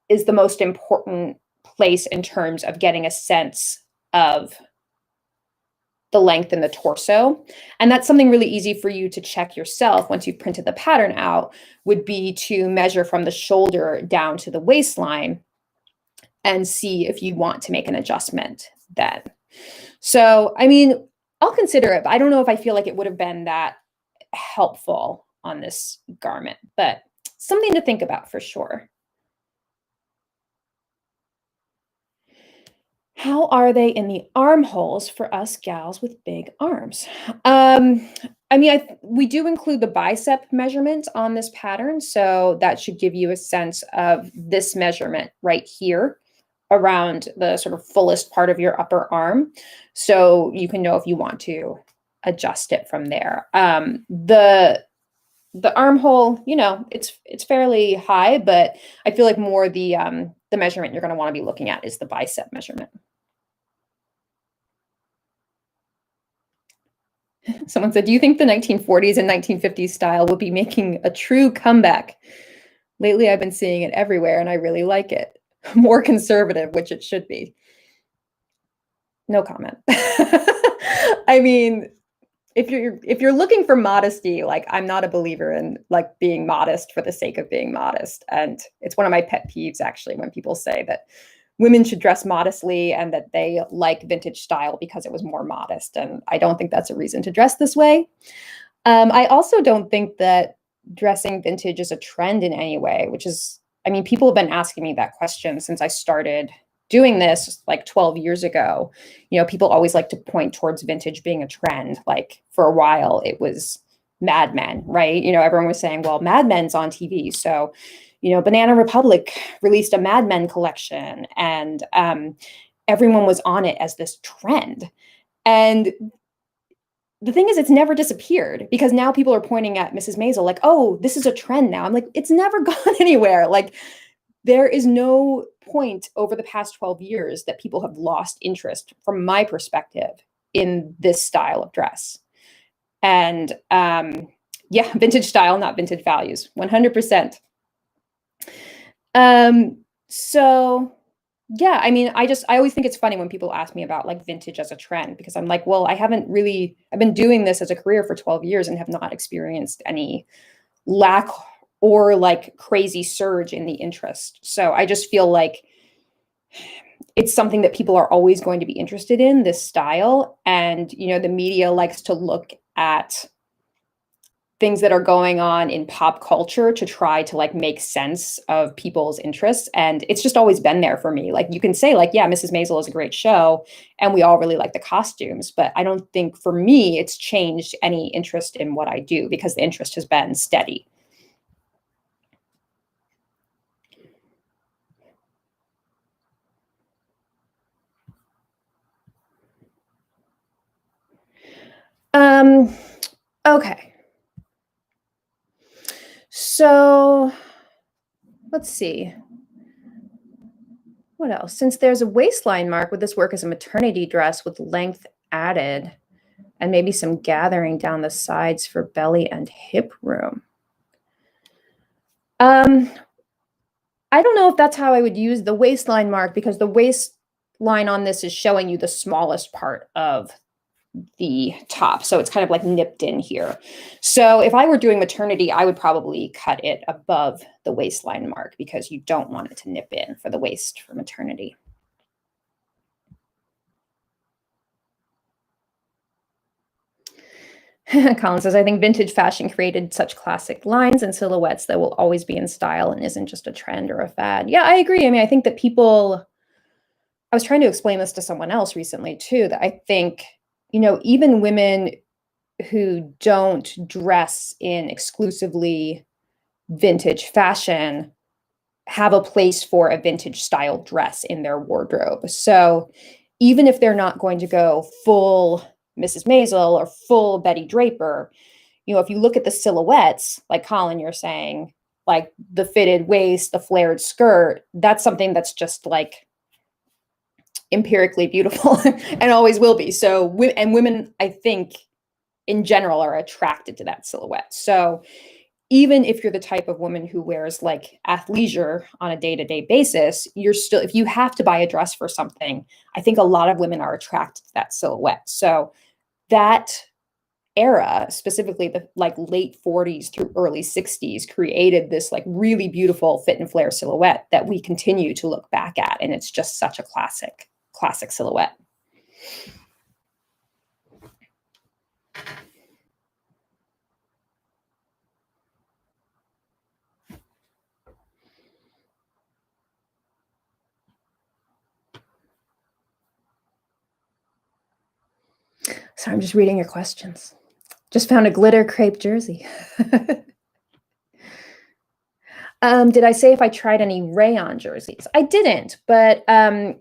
is the most important place in terms of getting a sense of the length in the torso. And that's something really easy for you to check yourself once you've printed the pattern out, would be to measure from the shoulder down to the waistline and see if you want to make an adjustment then. So, I mean, I'll consider it, but I don't know if I feel like it would have been that helpful on this garment, but something to think about for sure. How are they in the armholes for us gals with big arms? I mean, we do include the bicep measurement on this pattern, so that should give you a sense of this measurement right here around the sort of fullest part of your upper arm, so you can know if you want to adjust it from there. The armhole, it's fairly high, but I feel like more the measurement you're going to want to be looking at is the bicep measurement. Someone said, do you think the 1940s and 1950s style will be making a true comeback? Lately, I've been seeing it everywhere, and I really like it. More conservative, which it should be. No comment. I mean, if you're looking for modesty, like, I'm not a believer in like being modest for the sake of being modest. And it's one of my pet peeves, actually, when people say that women should dress modestly and that they like vintage style because it was more modest. And I don't think that's a reason to dress this way. I also don't think that dressing vintage is a trend in any way, which is, I mean, people have been asking me that question since I started doing this like 12 years ago. People always like to point towards vintage being a trend. Like for a while, it was Mad Men, right? Everyone was saying, well, Mad Men's on TV. So, Banana Republic released a Mad Men collection, and everyone was on it as this trend. And the thing is, it's never disappeared, because now people are pointing at Mrs. Maisel like, oh, this is a trend now. I'm like, it's never gone anywhere. Like, there is no point over the past 12 years that people have lost interest, from my perspective, in this style of dress. And yeah, vintage style, not vintage values, 100%. So yeah, I mean, I always think it's funny when people ask me about like vintage as a trend, because I'm like, well, I've been doing this as a career for 12 years and have not experienced any lack or like crazy surge in the interest. So I just feel like it's something that people are always going to be interested in, this style. And, the media likes to look at things that are going on in pop culture to try to like make sense of people's interests. And it's just always been there for me. Like, you can say like, yeah, Mrs. Maisel is a great show and we all really like the costumes, but I don't think for me it's changed any interest in what I do, because the interest has been steady. Okay. So let's see. What else? Since there's a waistline mark, would this work as a maternity dress with length added and maybe some gathering down the sides for belly and hip room? I don't know if that's how I would use the waistline mark, because the waistline on this is showing you the smallest part of the top. So it's kind of like nipped in here. So if I were doing maternity, I would probably cut it above the waistline mark, because you don't want it to nip in for the waist for maternity. Colin says, I think vintage fashion created such classic lines and silhouettes that will always be in style and isn't just a trend or a fad. Yeah, I agree. I mean, I think that I was trying to explain this to someone else recently too, that I think, even women who don't dress in exclusively vintage fashion have a place for a vintage style dress in their wardrobe. So even if they're not going to go full Mrs. Maisel or full Betty Draper, if you look at the silhouettes, like Colin, you're saying, like the fitted waist, the flared skirt, that's something that's just like empirically beautiful and always will be. So, and women, I think, in general, are attracted to that silhouette. So, even if you're the type of woman who wears like athleisure on a day-to-day basis, you're still, if you have to buy a dress for something, I think a lot of women are attracted to that silhouette. So that era, specifically the like late 40s through early 60s, created this like really beautiful fit and flare silhouette that we continue to look back at. And it's just such a classic silhouette. So I'm just reading your questions. Just found a glitter crepe jersey. Did I say if I tried any rayon jerseys? I didn't, but I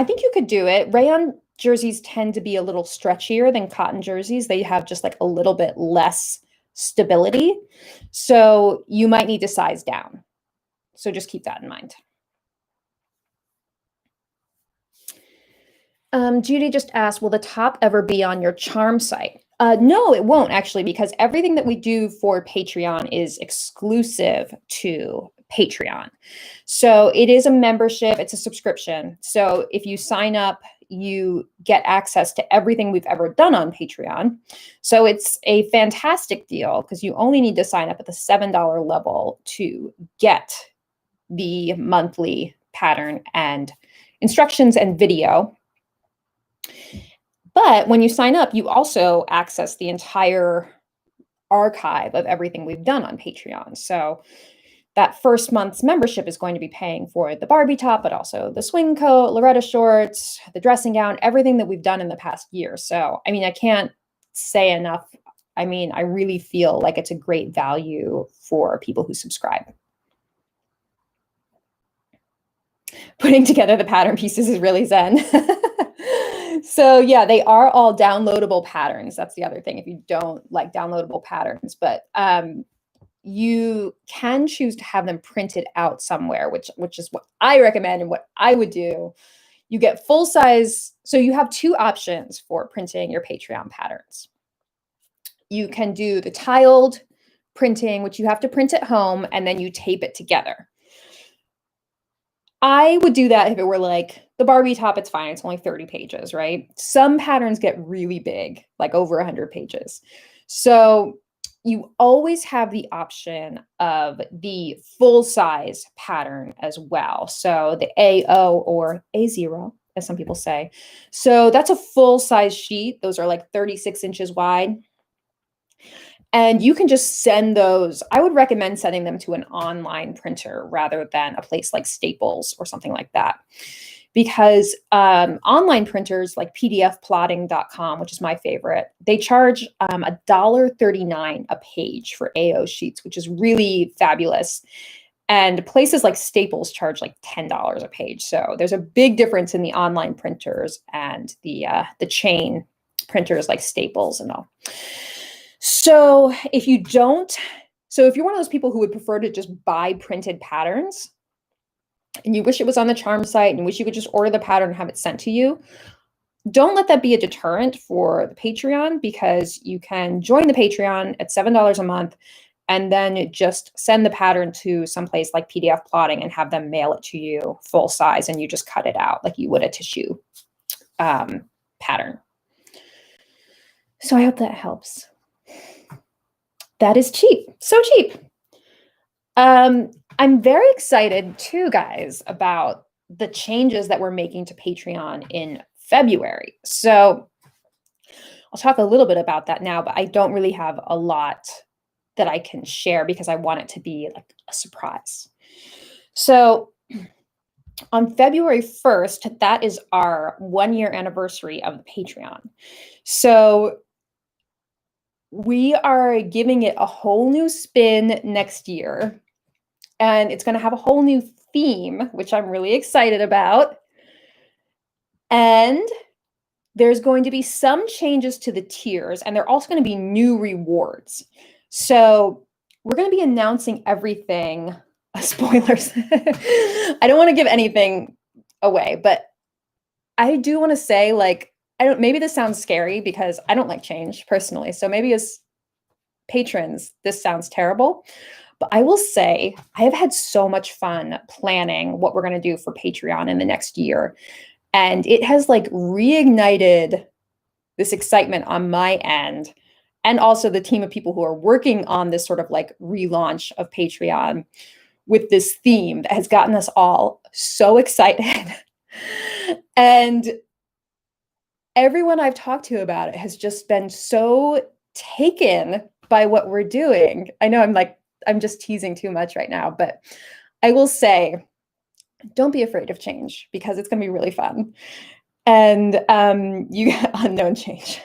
think you could do it. Rayon jerseys tend to be a little stretchier than cotton jerseys. They have just like a little bit less stability. So you might need to size down. So just keep that in mind. Judy just asked, will the top ever be on your charm site? No, it won't actually, because everything that we do for Patreon is exclusive to Patreon. So it is a membership, it's a subscription. So if you sign up, you get access to everything we've ever done on Patreon. So it's a fantastic deal because you only need to sign up at the $7 level to get the monthly pattern and instructions and video. But when you sign up, you also access the entire archive of everything we've done on Patreon. So that first month's membership is going to be paying for the Barbie top, but also the swing coat, Loretta shorts, the dressing gown, everything that we've done in the past year. So, I mean, I can't say enough. I mean, I really feel like it's a great value for people who subscribe. Putting together the pattern pieces is really zen. So yeah, they are all downloadable patterns. That's the other thing if you don't like downloadable patterns, but you can choose to have them printed out somewhere, which is what I recommend and what I would do. You get full size. So you have two options for printing your Patreon patterns. You can do the tiled printing, which you have to print at home, and then you tape it together. I would do that if it were like the Barbie top, it's fine. It's only 30 pages, right? Some patterns get really big, like over 100 pages. So you always have the option of the full size pattern as well. So the AO or A0, as some people say. So that's a full size sheet. Those are like 36 inches wide. And you can just send those. I would recommend sending them to an online printer rather than a place like Staples or something like that. Because online printers like pdfplotting.com, which is my favorite, they charge $1.39 a page for AO sheets, which is really fabulous. And places like Staples charge like $10 a page. So there's a big difference in the online printers and the chain printers like Staples and all. So if you're one of those people who would prefer to just buy printed patterns and you wish it was on the charm site and wish you could just order the pattern and have it sent to you, don't let that be a deterrent for the Patreon, because you can join the Patreon at $7 a month and then just send the pattern to someplace like PDF Plotting and have them mail it to you full size, and you just cut it out like you would a tissue pattern. So I hope that helps. That is cheap. So cheap. I'm very excited too, guys, about the changes that we're making to Patreon in February. So I'll talk a little bit about that now, but I don't really have a lot that I can share because I want it to be like a surprise. So on February 1st, that is our 1-year anniversary of the Patreon. So we are giving it a whole new spin next year, and it's going to have a whole new theme, which I'm really excited about. And there's going to be some changes to the tiers, and there are also going to be new rewards. So we're going to be announcing everything. Spoilers. I don't want to give anything away, but I do want to say, like, maybe this sounds scary because I don't like change personally. So maybe as patrons, this sounds terrible. But I will say I have had so much fun planning what we're going to do for Patreon in the next year. And it has like reignited this excitement on my end, and also the team of people who are working on this sort of like relaunch of Patreon with this theme that has gotten us all so excited. And everyone I've talked to about it has just been so taken by what we're doing. I know I'm just teasing too much right now, but I will say, don't be afraid of change because it's going to be really fun. And you get unknown change.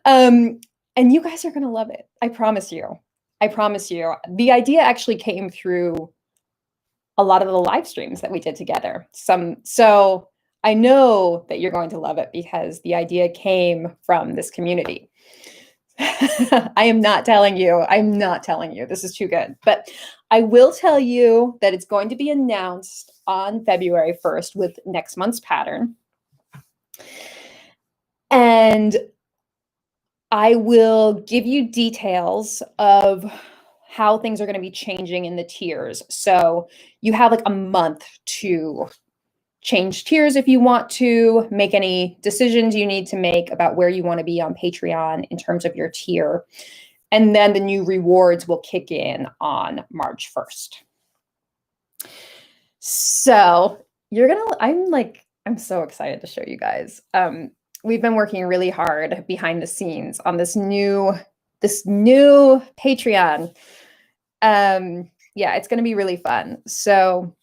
And you guys are going to love it. I promise you. I promise you. The idea actually came through a lot of the live streams that we did together. So I know that you're going to love it because the idea came from this community. I am not telling you. I'm not telling you. This is too good. But I will tell you that it's going to be announced on February 1st with next month's pattern. And I will give you details of how things are going to be changing in the tiers. So you have like a month to change tiers if you want to, make any decisions you need to make about where you want to be on Patreon in terms of your tier. And then the new rewards will kick in on March 1st. So I'm so excited to show you guys. We've been working really hard behind the scenes on this new Patreon. Yeah, it's going to be really fun. So,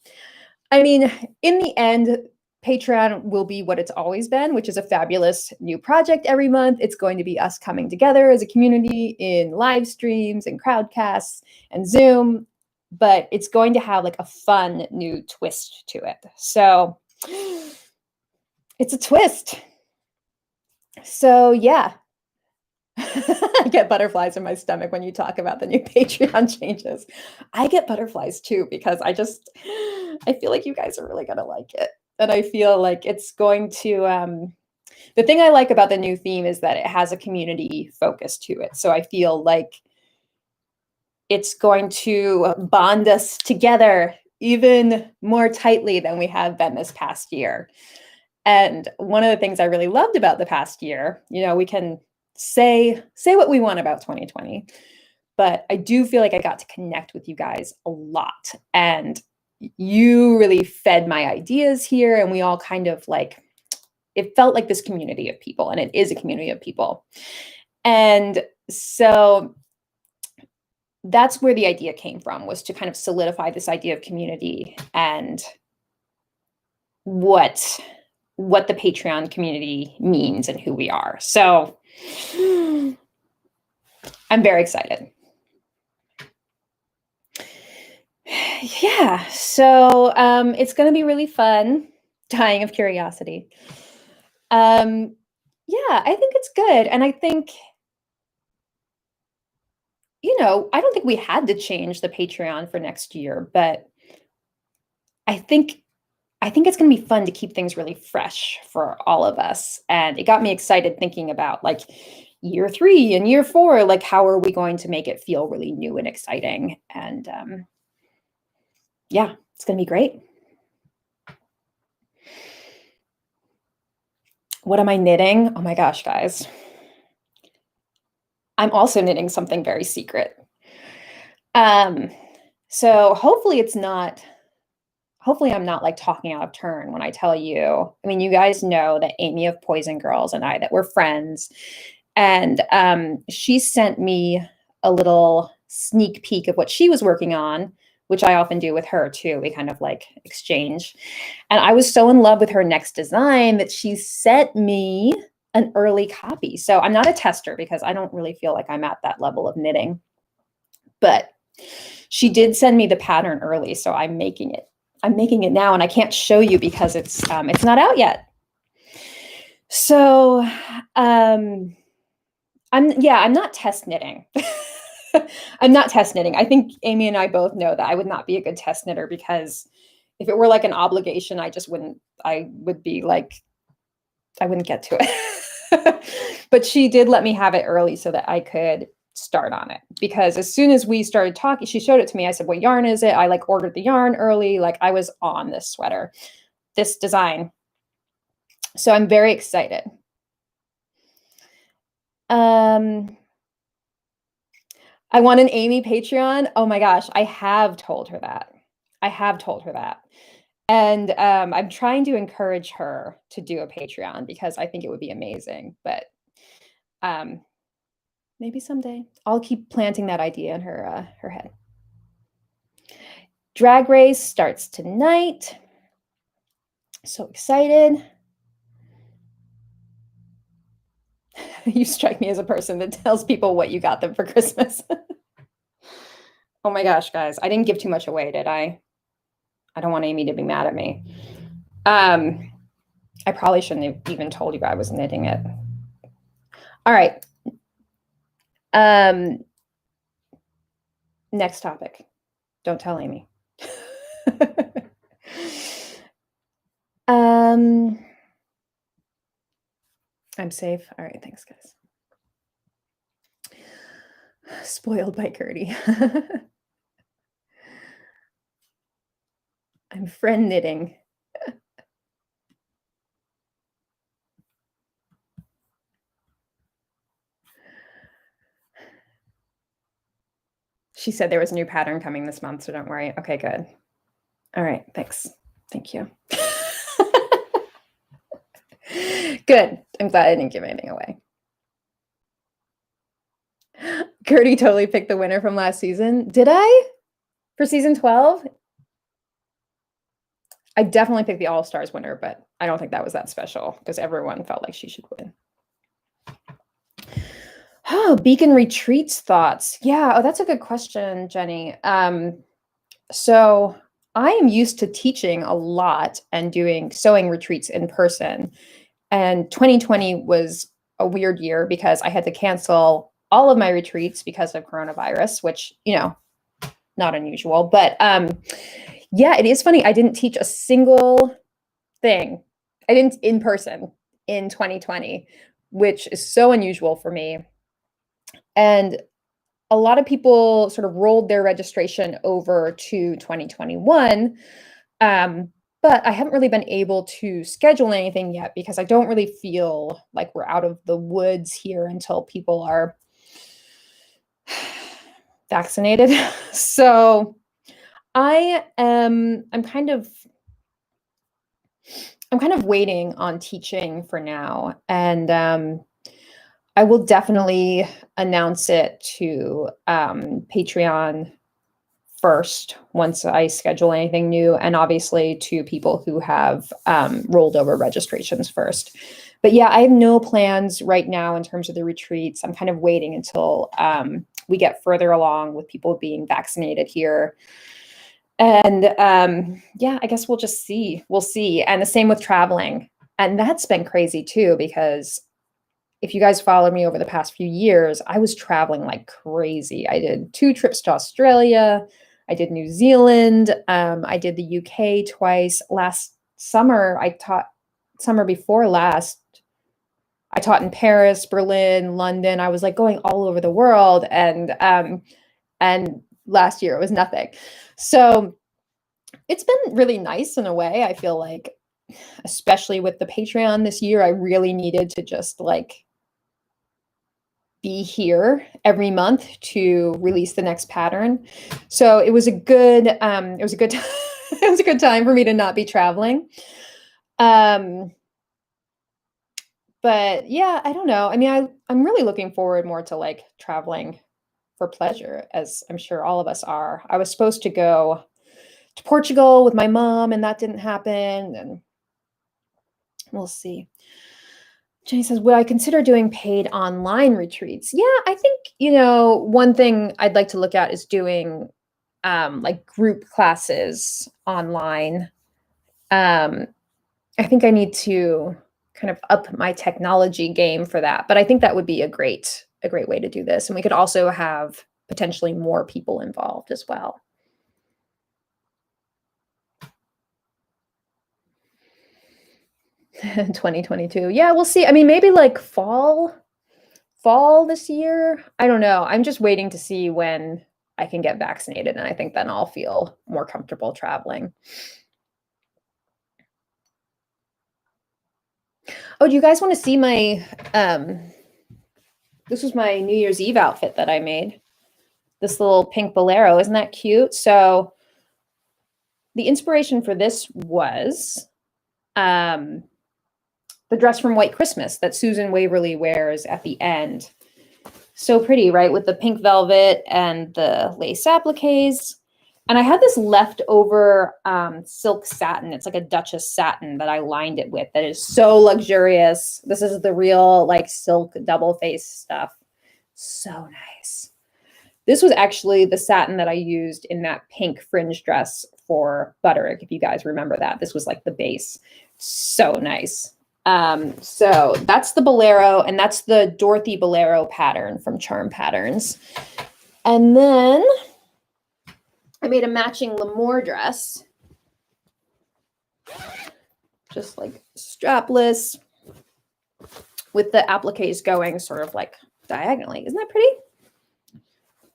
I mean, in the end, Patreon will be what it's always been, which is a fabulous new project every month. It's going to be us coming together as a community in live streams and crowdcasts and Zoom, but it's going to have like a fun new twist to it. So it's a twist. So yeah, I get butterflies in my stomach when you talk about the new Patreon changes. I get butterflies too, because I feel like you guys are really going to like it. And I feel like it's going to, the thing I like about the new theme is that it has a community focus to it. So I feel like it's going to bond us together even more tightly than we have been this past year. And one of the things I really loved about the past year, we can say what we want about 2020, but I do feel like I got to connect with you guys a lot. And you really fed my ideas here, and we all kind of it felt like this community of people, and it is a community of people. And so that's where the idea came from, was to kind of solidify this idea of community and what the Patreon community means and who we are. So I'm very excited. Yeah, so it's going to be really fun. Dying of curiosity. Yeah, I think it's good. And I think, I don't think we had to change the Patreon for next year, but I think it's going to be fun to keep things really fresh for all of us. And it got me excited thinking about year 3 and year 4, how are we going to make it feel really new and exciting? And yeah, it's going to be great. What am I knitting? Oh my gosh, guys. I'm also knitting something very secret. So hopefully I'm not talking out of turn when I tell you. I mean, you guys know that Amy of Poison Girls and I, that we're friends. And she sent me a little sneak peek of what she was working on, which I often do with her too. We kind of exchange. And I was so in love with her next design that she sent me an early copy. So I'm not a tester because I don't really feel like I'm at that level of knitting. But she did send me the pattern early, so I'm making it. I'm making it now, and I can't show you because it's not out yet. So, I'm not test knitting. I'm not test knitting. I think Amy and I both know that I would not be a good test knitter because if it were like an obligation, I would be like, I wouldn't get to it. But she did let me have it early so that I could start on it. Because as soon as we started talking, she showed it to me. I said, "What yarn is it?" I like ordered the yarn early. Like I was on this sweater, this design. So I'm very excited. Um, I want an Amy Patreon. Oh my gosh, I have told her that. I have told her that. And I'm trying to encourage her to do a Patreon because I think it would be amazing. But um, maybe someday I'll keep planting that idea in her head. Drag Race starts tonight. So excited. You strike me as a person that tells people what you got them for Christmas. Oh my gosh, guys, I didn't give too much away, did I? I don't want Amy to be mad at me. I probably shouldn't have even told you I was knitting it. All right. Next topic. Don't tell Amy. I'm safe. All right, thanks, guys. Spoiled by Gertie. I'm friend knitting. She said there was a new pattern coming this month, so don't worry. Okay, good. All right, thanks. Thank you. Good. I'm glad I didn't give anything away. Gertie totally picked the winner from last season. Did I? For season 12? I definitely picked the All-Stars winner, but I don't think that was that special because everyone felt like she should win. Oh, Beacon Retreats thoughts. Yeah, oh, that's a good question, Jenny. So I am used to teaching a lot and doing sewing retreats in person. And 2020 was a weird year because I had to cancel all of my retreats because of coronavirus, which, not unusual. But yeah, it is funny. I didn't teach a single thing. I didn't in person in 2020, which is so unusual for me. And a lot of people sort of rolled their registration over to 2021. But I haven't really been able to schedule anything yet because I don't really feel like we're out of the woods here until people are vaccinated. So I'm kind of waiting on teaching for now. And I will definitely announce it to Patreon first once I schedule anything new, and obviously to people who have rolled over registrations first. But yeah, I have no plans right now in terms of the retreats. I'm kind of waiting until we get further along with people being vaccinated here. And yeah, I guess we'll just see. We'll see. And the same with traveling. And that's been crazy too, because if you guys followed me over the past few years, I was traveling like crazy. I did 2 trips to Australia. I did New Zealand. I did the UK twice. Last summer, summer before last, I taught in Paris, Berlin, London. I was like going all over the world. And last year it was nothing. So it's been really nice in a way. I feel like, especially with the Patreon this year, I really needed to just like be here every month to release the next pattern. So it was a good it was a good it was a good time for me to not be traveling. But yeah, I don't know. I mean, I'm really looking forward more to like traveling for pleasure, as I'm sure all of us are. I was supposed to go to Portugal with my mom and that didn't happen, and we'll see. Jenny says, would I consider doing paid online retreats? Yeah, I think, one thing I'd like to look at is doing like group classes online. I think I need to kind of up my technology game for that. But I think that would be a great way to do this. And we could also have potentially more people involved as well. In 2022. Yeah, we'll see. I mean, maybe like fall this year. I don't know. I'm just waiting to see when I can get vaccinated, and I think then I'll feel more comfortable traveling. Oh, do you guys want to see my this was my New Year's Eve outfit that I made. This little pink bolero. Isn't that cute? So the inspiration for this was the dress from White Christmas that Susan Waverly wears at the end. So pretty, right? With the pink velvet and the lace appliques. And I had this leftover silk satin. It's like a Duchess satin that I lined it with that is so luxurious. This is the real like silk double face stuff. So nice. This was actually the satin that I used in that pink fringe dress for Butterick, if you guys remember that. This was like the base. So nice. So that's the bolero, and that's the Dorothy bolero pattern from Charm Patterns. And then I made a matching L'Amour dress, just like strapless with the appliques going sort of like diagonally. Isn't that pretty?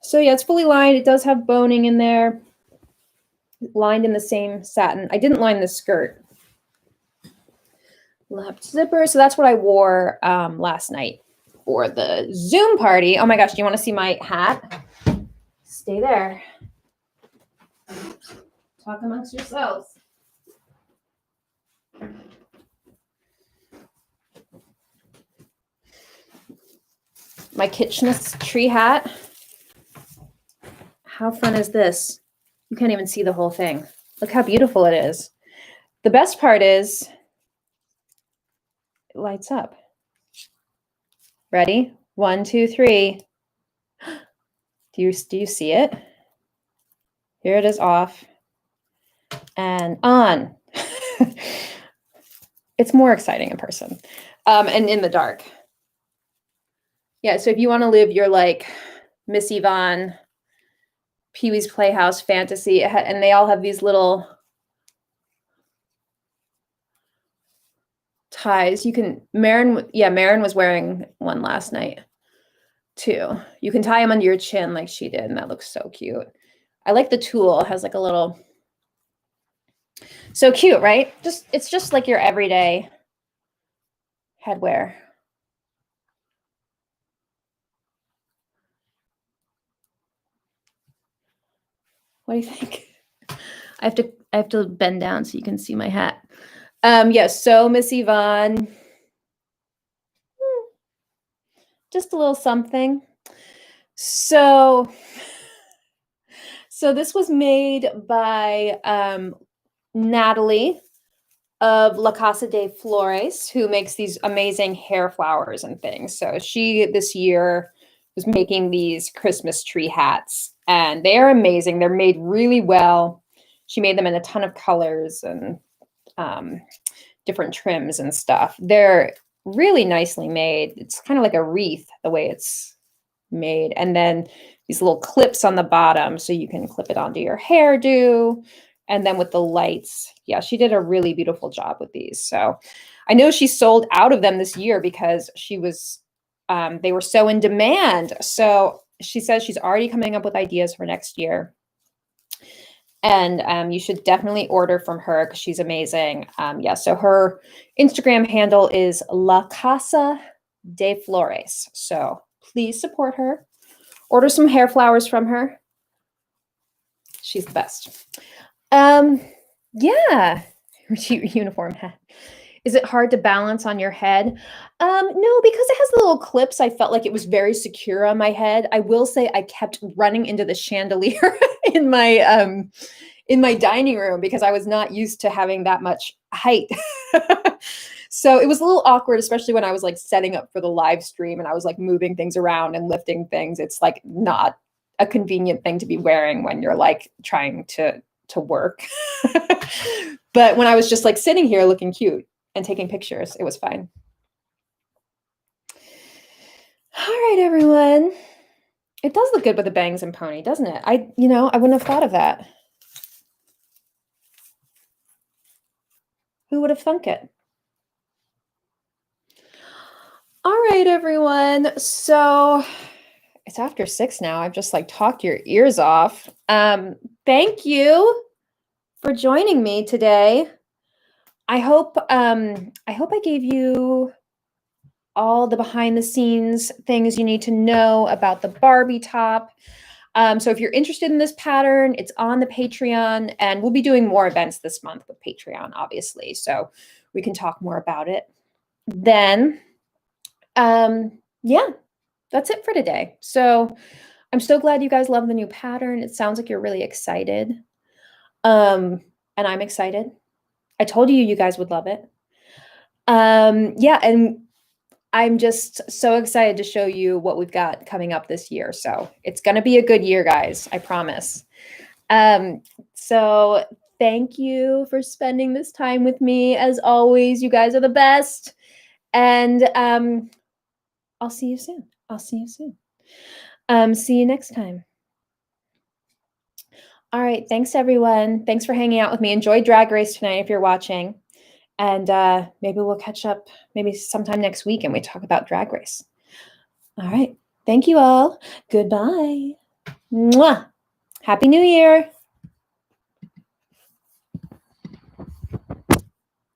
So yeah, it's fully lined. It does have boning in there, lined in the same satin. I didn't line the skirt. Left zipper. So that's what I wore last night for the Zoom party. Oh my gosh, do you want to see my hat? Stay there. Talk amongst yourselves. My Kitchenist tree hat. How fun is this? You can't even see the whole thing. Look how beautiful it is. The best part is it lights up. Ready? 1, 2, 3. Do you see it? Here it is off and on. It's more exciting in person and in the dark. Yeah, so if you want to live your like Miss Yvonne, Pee-wee's Playhouse fantasy, and they all have these little ties. You can, Marin was wearing one last night too. You can tie them under your chin like she did, and that looks so cute. I like the tulle. It has like a little, so cute, right? It's just like your everyday headwear. What do you think? I have to bend down so you can see my hat. Yes, so Miss Yvonne. Just a little something. So this was made by Natalie of La Casa de Flores, who makes these amazing hair flowers and things. So she this year was making these Christmas tree hats, and they are amazing. They're made really well. She made them in a ton of colors and different trims and stuff. They're really nicely made. It's kind of like a wreath the way it's made. And then these little clips on the bottom so you can clip it onto your hairdo. And then with the lights, yeah, she did a really beautiful job with these. So I know she sold out of them this year because they were so in demand. So she says she's already coming up with ideas for next year. And you should definitely order from her because she's amazing. So her Instagram handle is La Casa de Flores. So please support her. Order some hair flowers from her. She's the best. Yeah, uniform hat. Is it hard to balance on your head? No, because it has the little clips. I felt like it was very secure on my head. I will say I kept running into the chandelier in my dining room because I was not used to having that much height. So it was a little awkward, especially when I was like setting up for the live stream and I was like moving things around and lifting things. It's like not a convenient thing to be wearing when you're like trying to work. But when I was just like sitting here looking cute, and taking pictures. It was fine. All right, everyone. It does look good with the bangs and pony, doesn't it? I wouldn't have thought of that. Who would have thunk it? All right, everyone. So it's after 6 now. I've just like talked your ears off. Thank you for joining me today. I hope I gave you all the behind the scenes things you need to know about the Barbie top. So if you're interested in this pattern, it's on the Patreon, and we'll be doing more events this month with Patreon, obviously. So we can talk more about it then. Yeah, that's it for today. So I'm so glad you guys love the new pattern. It sounds like you're really excited. And I'm excited. I told you you guys would love it. Yeah, and I'm just so excited to show you what we've got coming up this year. So it's going to be a good year, guys. I promise. So thank you for spending this time with me. As always, you guys are the best. And I'll see you soon. See you next time. All right. Thanks, everyone. Thanks for hanging out with me. Enjoy Drag Race tonight if you're watching. And maybe we'll catch up maybe sometime next week and we talk about Drag Race. All right. Thank you all. Goodbye. Mwah. Happy New Year.